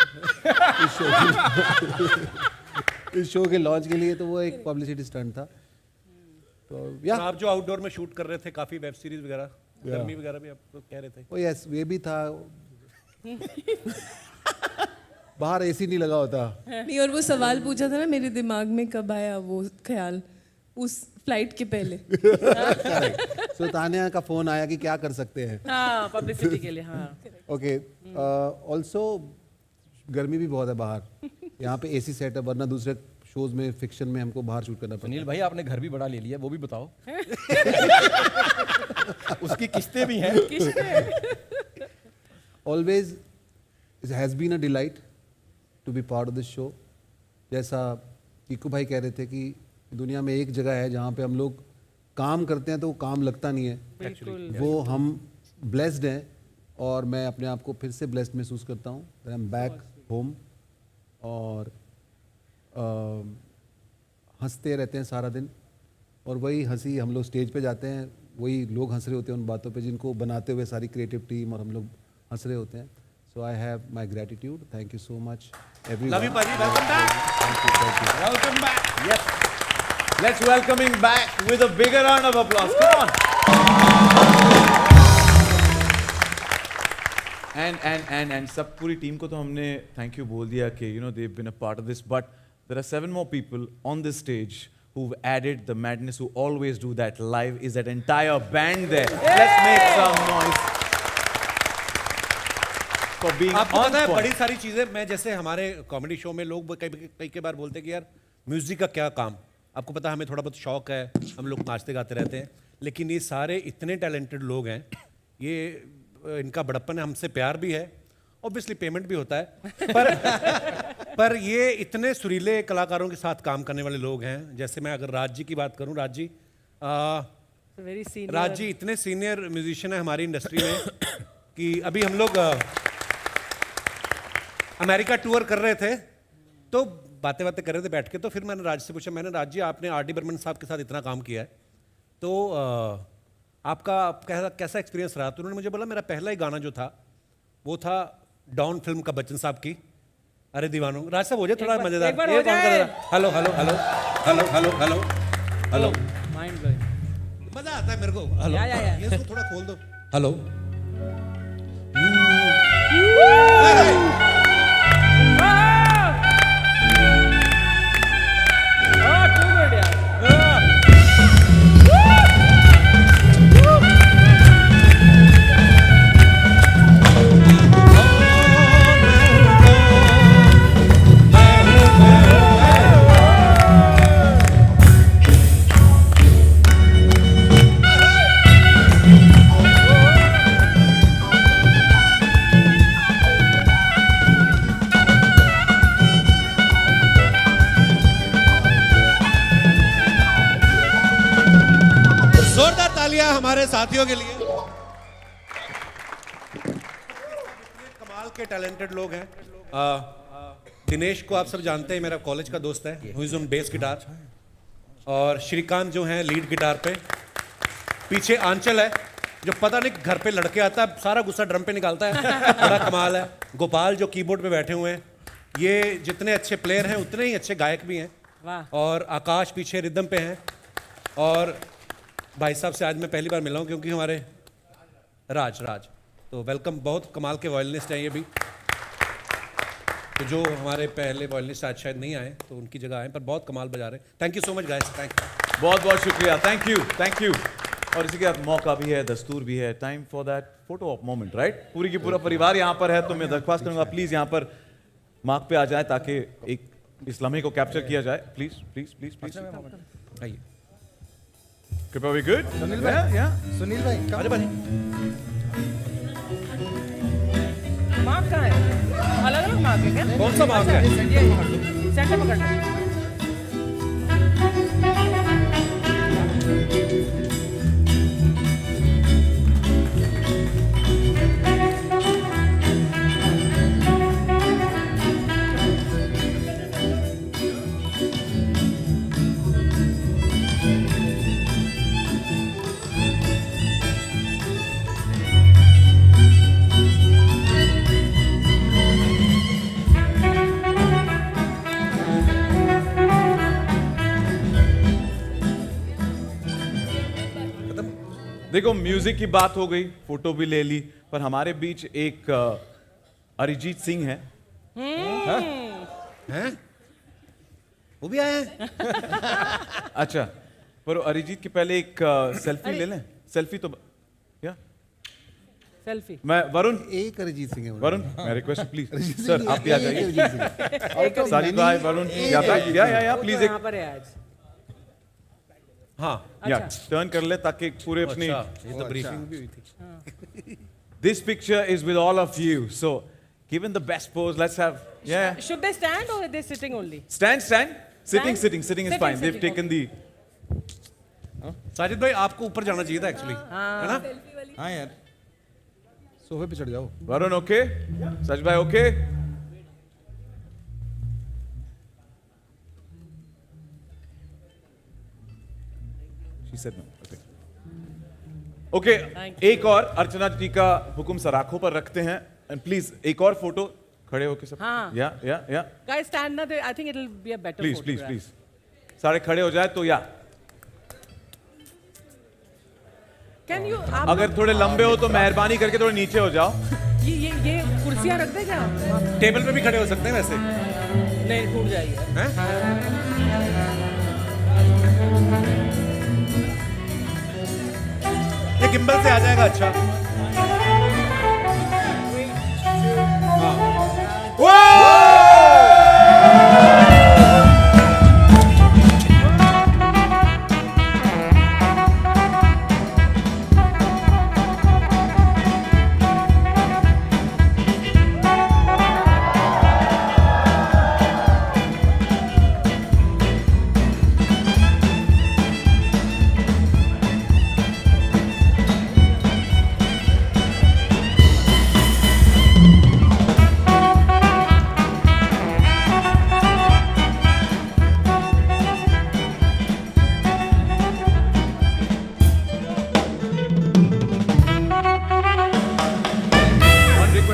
इस शो के लॉन्च के लिए। तो वो एक पब्लिसिटी स्टंट था। तो या आप जो आउटडोर में शूट कर रहे थे, काफी वेब सीरीज वगैरह, गर्मी वगैरह भी आप लोग कह रहे थे। ओ यस, ये भी था। बाहर एसी नहीं लगा होता। नहीं, और वो सवाल पूछा था ना, मेरे दिमाग में कब आया वो ख्याल उस फ्लाइट के पहले। सो तानिया का फोन आया कि क्या कर सकते हैं। हाँ, पब्लिसिटी के लिए। हाँ, ओके। ऑल्सो गर्मी भी बहुत है बाहर, यहाँ पे एसी सेट है, वरना दूसरे शोज में फिक्शन में हमको बाहर शूट करना पड़ता है। सुनील भाई आपने घर भी बड़ा ले लिया, वो भी बताओ। उसकी किस्तें भी हैं। Always it has been a delight to be part of this show. जैसा कीकू भाई कह रहे थे कि दुनिया में एक जगह है जहाँ पे हम लोग काम करते हैं तो वो काम लगता नहीं है। वो हम ब्लेस्ड हैं, और मैं अपने आप को फिर से ब्लेस्ड महसूस करता हूँ। आई एम बैक होम, और हंसते रहते हैं सारा दिन, और वही हंसी हम लोग स्टेज पे जाते हैं, वही लोग हंस रहे होते हैं उन बातों पे जिनको बनाते हुए सारी क्रिएटिव टीम और हम लोग हंस रहे होते हैं। So I have my gratitude. Thank you so much everyone. Love you paaji, welcome back. Welcome back. Yes, let's welcome him back with a bigger round of applause. Come on. And सब पूरी team को तो हमने thank you बोल दिया कि you know they've been a part of this, but there are 7 more people on this stage who've added the madness, who always do that live. Is that entire band there? Let's make some noise for being आपको on पता है point. बड़ी सारी चीजें, मैं जैसे हमारे comedy show में लोग कई बार बोलते हैं कि यार म्यूजिक का क्या काम। आपको पता है हमें थोड़ा बहुत शौक है, हम लोग नाचते गाते रहते हैं, लेकिन ये सारे इतने टैलेंटेड लोग हैं, ये इनका बड़प्पन है, हमसे प्यार भी है, ऑब्वियसली पेमेंट भी होता है, पर ये इतने सुरीले कलाकारों के साथ काम करने वाले लोग हैं। जैसे मैं अगर राज जी की बात करूं, राज जी इतने सीनियर म्यूजिशियन है हमारी इंडस्ट्री में कि अभी हम लोग अमेरिका टूर कर रहे थे, तो बातें कर रहे थे बैठ के, तो फिर मैंने राज से पूछा, मैंने राज जी आपने आर डी बर्मन साहब के साथ इतना काम किया है, तो आपका कैसा एक्सपीरियंस रहा? तो उन्होंने मुझे बोला मेरा पहला ही गाना जो था वो था डॉन फिल्म का बच्चन साहब की अरे दीवानो। राज साहब हो जाए थोड़ा मजेदार। एक बार हो जाए। Hello hello hello hello hello hello hello. Mind blowing. मजा आता है मेरे को। हेलो या। ये इसको थोड़ा खोल दो। हेलो जोरदार तालियां हमारे साथियों के लिए। कमाल के टैलेंटेड लोग हैं। दिनेश को आप सब जानते हैं, मेरा कॉलेज का दोस्त है, who is on bass guitar. और श्रीकांत जो हैं लीड गिटार पे। पीछे आंचल है जो पता नहीं घर पे लड़के आता है सारा गुस्सा ड्रम पे निकालता है, बड़ा कमाल है। गोपाल जो कीबोर्ड पे बैठे हुए हैं। ये जितने अच्छे प्लेयर हैं उतने ही अच्छे गायक भी हैं। और आकाश पीछे रिदम पे हैं। और भाई साहब से आज मैं पहली बार मिला हूँ क्योंकि हमारे राज तो वेलकम। बहुत कमाल के वॉयलिनिस्ट हैं ये भी। तो जो हमारे पहले वॉयलिनिस्ट आज शायद नहीं आए तो उनकी जगह आए, पर बहुत कमाल बजा रहे हैं। Thank you so much guys. Thank you, बहुत बहुत शुक्रिया। Thank you. और इसी के साथ मौका भी है, दस्तूर भी है, time for that photo of moment, right? पूरी की पूरा परिवार यहाँ पर है तो मैं दरख्वास्त करूंगा प्लीज यहाँ पर मार्क पे आ जाए ताकि एक इस लम्हे को कैप्चर किया जाए। प्लीज प्लीज प्लीज प्लीज आइए। कृपया वी गुड। सुनील भाई, सुनील भाई आजा भाई। मार्क कहाँ है? अलग अलग मार्क है क्या? कौन सा मार्क है? सेंटर पकड़ लो। देखो म्यूजिक की बात हो गई, फोटो भी ले ली, पर हमारे बीच एक अरिजीत सिंह है। हैं? वो भी आए हैं? अच्छा, पर अरिजीत के पहले एक सेल्फी ले लें। सेल्फी तो क्या सेल्फी? मैं वरुण, एक अरिजीत सिंह है वरुण मैं रिक्वेस्ट प्लीज सर आप भी आ जाइए। साजिद भाई, वरुण या प्लीज यहाँ पर है आज। हाँ या टर्न कर ले ताकि पूरे अपनी ये तो ब्रीफिंग भी हुई थी। This picture is with all of you. So, given the best pose, let's have Should they stand or are they sitting only? stand. Sitting is fine. They've taken the. Sajid भाई आपको ऊपर जाना चाहिए था एक्चुअली, है ना? हाँ यार, सोफे पे चढ़ जाओ। Varun okay? Saj bhai okay? She said no. Okay. एक और अर्चना जी का हुक्म सराखों पर रखते हैं एंड प्लीज एक और फोटो खड़े होके सब। हाँ। या Guys, stand now. I think it'll be a better please photo. Please सारे खड़े हो जाए तो या Can you? अगर थोड़े लंबे हो तो मेहरबानी करके थोड़े नीचे हो जाओ। ये कुर्सियाँ रख दे क्या? टेबल पे भी खड़े हो सकते हैं वैसे। नहीं, टूट जाएगी। हैं? ये गिम्बल से आ जाएगा। अच्छा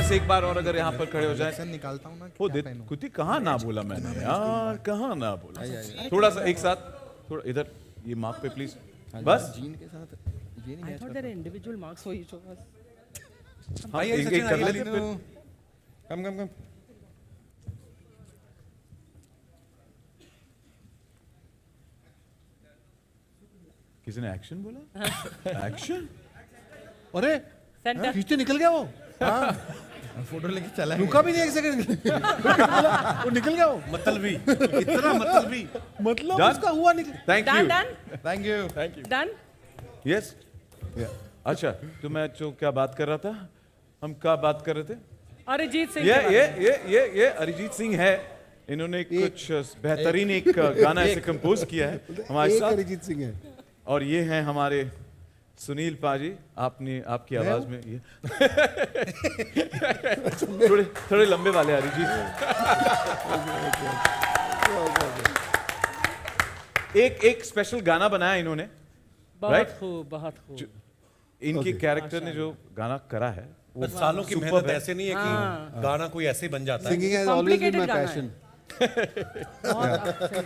बस एक बार और अगर यहाँ पर खड़े हो जाए। निकालता हूँ ना वो दे कुत्ती कहाँ ना बोला मैंने यार, कहाँ ना बोला। थोड़ा सा एक साथ, थोड़ा इधर ये मार्क पे प्लीज, बस जीन के साथ ये नहीं I match thought there are individual marks for each of us. हम एक एक कर लेते फिर। कम किसी ने एक्शन बोला? एक्शन? अरे Center. पीछे निकल गया वो फोटो लेके चला रुका भी नहीं एक सेकंड वो निकल गया वो मतलबी, इतना मतलबी। मतलब Done? उसका हुआ निकल thank Done, you, done, thank you done. Yes. अच्छा, तो मैं जो क्या बात कर रहा था, हम क्या बात कर रहे थे? अरिजीत सिंह. ये अरिजीत सिंह है। इन्होंने कुछ बेहतरीन एक गाना ऐसे कंपोज किया है हमारे एक साथ, अरिजीत सिंह है और ये हैं हमारे सुनील पाजी। आपने आपकी आवाज में ये थोड़े थोड़े लंबे वाले अरिजीत। एक स्पेशल गाना बनाया इन्होंने, बहुत right? खूब, बहुत खूब. इनके कैरेक्टर ने जो गाना करा है वो बस सालों की superb मेहनत है। ऐसे नहीं है कि गाना कोई ऐसे ही बन जाता है। Singing has always been my Complicated गाना पैशन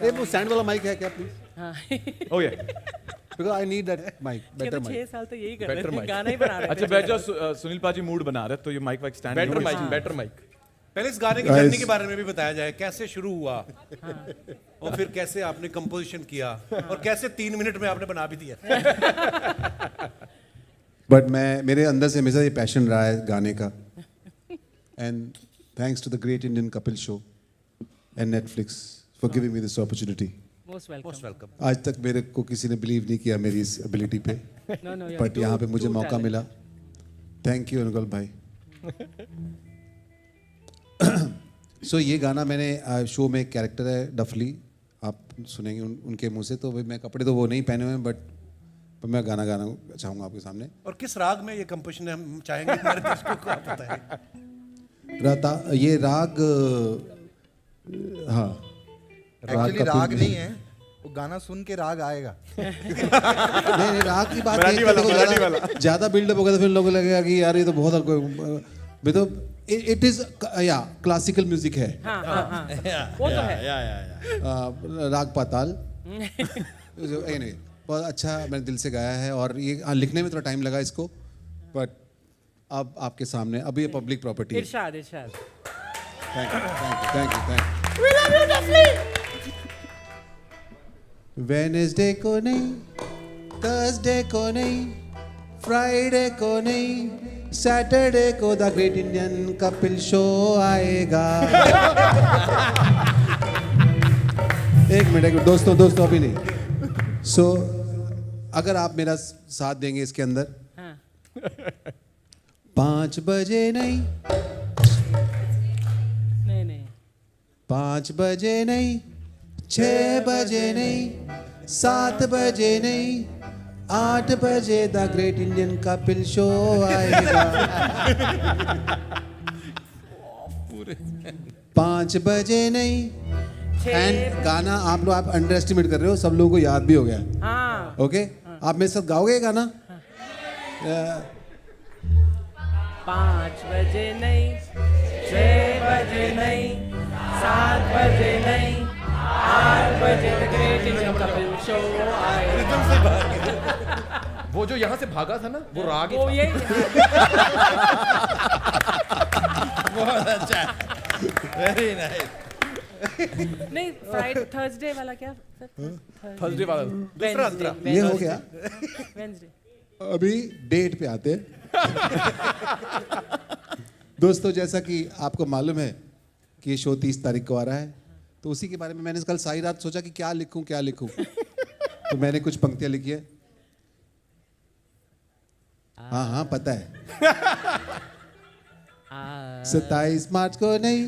ये वो सैंड वाला माइक है क्या प्लीज हाँ. Oh yeah. Because I need that mic ये बेटर तो 6 माइक साल तो यही कर Better रहे थे, mic. गाना ही बना रहे थे. अच्छा बैठ जाओ, सुनील पाजी मूड बना रहे, तो ये माइक वाइक stand better mic, better mic. पहले इस गाने की जर्नी के बारे में भी बताया जाए, कैसे शुरू हुआ और फिर कैसे आपने कंपोजिशन किया और कैसे 3 मिनट में आपने बना भी दिया। बट मैं मेरे अंदर से हमेशा ये पैशन रहा है गाने का and thanks to the great Indian Kapil show and Netflix for giving me this opportunity. Most welcome. Most welcome. आज तक मेरे को किसी ने बिलीव नहीं किया मेरी इस एबिलिटी पे, No, no, बट यहाँ पे मुझे मौका मिला। थैंक यू अनुगल भाई। सो ये गाना मैंने शो में एक कैरेक्टर है डफली, आप सुनेंगे उनके मुंह से, तो मैं कपड़े तो वो नहीं पहने हुए हैं बट मैं गाना गाना चाहूँगा आपके सामने। और किस राग में ये कंपोजिशन है, हम चाहेंगे हमारे दर्शकों को आप बताएं। राता ये राग हाँ एक्चुअली राग नहीं है, वो गाना सुन के राग आएगा। नहीं राग की बात है, ज्यादा बिल्डअप होगा तो फिर लोगों को लगेगा कि यार ये तो बहुत मैं तो इट इज या क्लासिकल म्यूजिक है। हाँ, हाँ, हाँ. वो तो है. राग पाताल। anyway, बहुत अच्छा मैंने दिल से गाया है और ये लिखने में थोड़ा टाइम लगा इसको, बट अब आपके सामने, अब ये पब्लिक प्रॉपर्टी है। इरशाद, इरशाद. Thank you thank you thank you. We love you, Duffy. Wednesday को नहीं, थर्सडे को नहीं, फ्राइडे को नहीं, सैटरडे को the great Indian Kapil show आएगा। एक मिनट दोस्तों अभी नहीं। सो अगर आप मेरा साथ देंगे इसके अंदर, हाँ. 5 बजे नहीं, नहीं 5 बजे नहीं, 6 बजे नहीं, 7 बजे नहीं, 8 बजे the great Indian Kapil show आएगा। 5 बजे नहीं, एंड गाना आप लोग अंडर एस्टिमेट कर रहे हो, सब लोगों को याद भी हो गया। हाँ. ओके आप मेरे साथ गाओगे ये गाना? 5 बजे नहीं, 6 बजे नहीं, 7 बजे नहीं, 8 बजे the great Indian Kapil show आएगा. वो जो यहाँ से भागा था ना, वो राग ही वो था। ये बहुत अच्छा, वेरी नाइस। नहीं, फ्राइडे थर्सडे वाला क्या? थर्सडे वाला दूसरा ये हो गया। वेडनेसडे. अभी डेट पे आते हैं। दोस्तों जैसा कि आपको मालूम है कि ये शो 30 तारीख को आ रहा है, तो उसी के बारे में मैंने कल सारी रात सोचा कि क्या लिखूं तो मैंने कुछ पंक्तियां लिखी है। हाँ पता है। 27 मार्च को नहीं,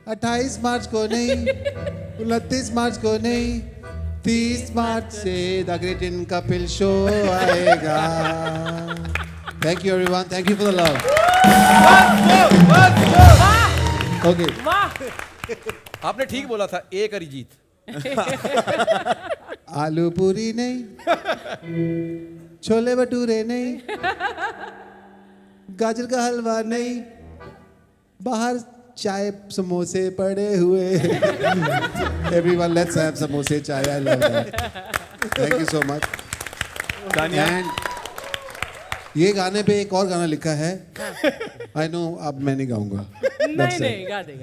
28 मार्च को नहीं, 29 मार्च को नहीं, 30 मार्च से the great Indian Kapil show आएगा। Thank you everyone, thank you for the love. Okay आपने ठीक बोला था, एक अरिजीत। आलू पूरी नहीं, छोले भटूरे नहीं, गाजर का हलवा नहीं, बाहर चाय समोसे पड़े हुए एवरीवन लेट्स हैव समोसे चाय I love that thank you so much Tania and ये गाने पे एक और गाना लिखा है आई नो अब मैं नहीं गाऊंगा नहीं नहीं गा दे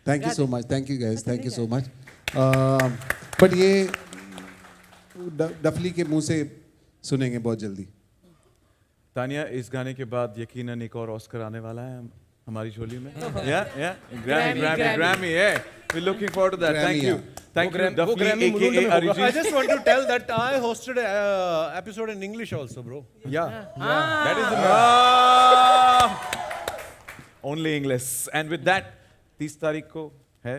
thank you so much thank you guys thank you so much but ये डफली के मुंह से सुनेंगे बहुत जल्दी तानिया, इस गाने के बाद यकीनन एक और ऑस्कर आने वाला है हमारी झोली में. Grammy. Yeah, we're looking forward to that. Grammy, Thank you, Duffy, aka I Arijit. just want to tell that I hosted an episode in English also, bro. Yeah, that is the only English. And with that, 30 तारीख को है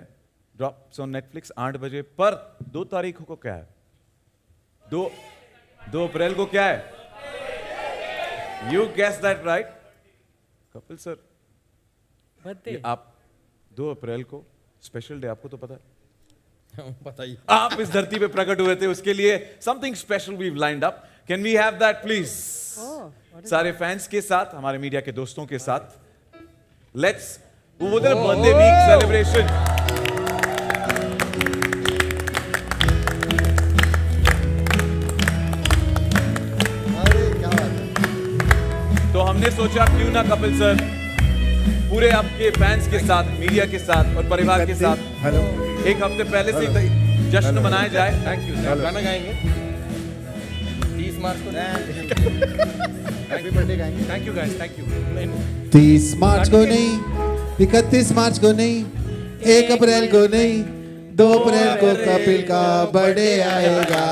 drops on Netflix 8 बजे पर. 2 तारीख को क्या है? 2 अप्रैल को क्या है? You guess that right? Kapil sir, birthday आप 2 अप्रैल को स्पेशल डे, आपको तो पता है, बताइए. आप इस धरती पे प्रकट हुए थे, उसके लिए something special we lined up. Can we have that please? सारे फैंस के साथ, हमारे मीडिया के दोस्तों के साथ, लेट्स वो बोलते हैं बर्थडे वीक सेलिब्रेशन. तो हमने सोचा क्यों ना कपिल सर पूरे आपके फैंस के साथ, मीडिया के साथ और परिवार के साथ एक हफ्ते पहले से जश्न मनाया जाए. Thank you sir. गाना गाएंगे 30 मार्च को. हैप्पी बर्थडे गाएंगे. Thank you guys, thank you. 30 मार्च को नहीं, 31 मार्च को नहीं, 1 अप्रैल को नहीं, 2 अप्रैल को कपिल का बर्थडे आएगा.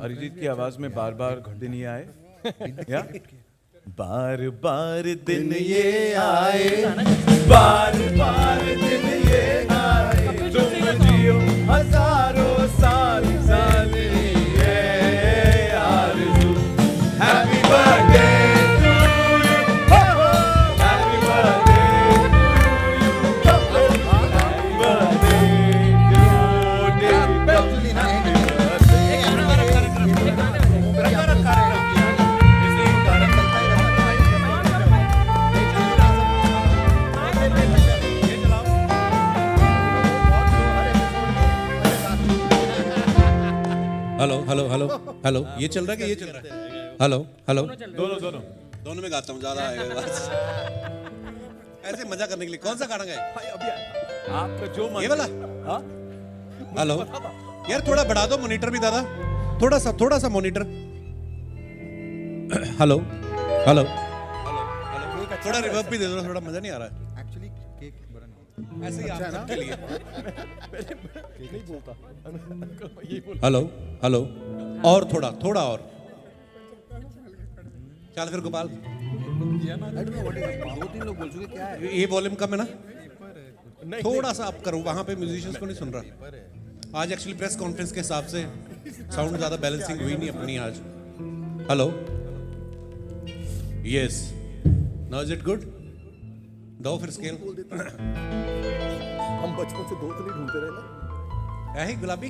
अरिजीत की आवाज में बार बार दिन ये आए, या बार बार दिन ये आए, बार बार दिन ये आए, तुम जियो हजारों साल साल ये आरज़ू. Happy birthday to you, happy birthday to you, happy birthday. Hello hello hello hello, ये चल रहा है कि ये चल रहा है? हेलो हेलो, दोनों में गाता हूँ, ज्यादा आएगा बस. ऐसे मजा करने के लिए. कौन सा गाना गाए? आपका जो मन. ये वाला. हेलो यार, थोड़ा बढ़ा दो मॉनिटर भी दादा, थोड़ा सा मॉनिटर. हेलो हेलो, थोड़ा रिवर्ब भी दे दो, थोड़ा मजा नहीं आ रहा है. एक्चुअली केक बड़ा नहीं. ऐसे ही आप सबके लिए. नहीं बोलता. हेलो हेलो, और थोड़ा और. चल फिर Gopal. I don't know what is. 2-3 लोग बोल चुके, क्या है? ये वॉल्यूम कम है ना, थोड़ा सा अप करो. वहां पे म्यूजिशियंस को नहीं सुन रहा. आज एक्चुअली प्रेस कॉन्फ्रेंस के हिसाब से साउंड ज्यादा बैलेंसिंग हुई नहीं अपनी आज. Hello, yes, now is it good? दो फिर स्केल. हम बचपन से 2 तो नहीं ढूंढते रहे ना. है गुलाबी.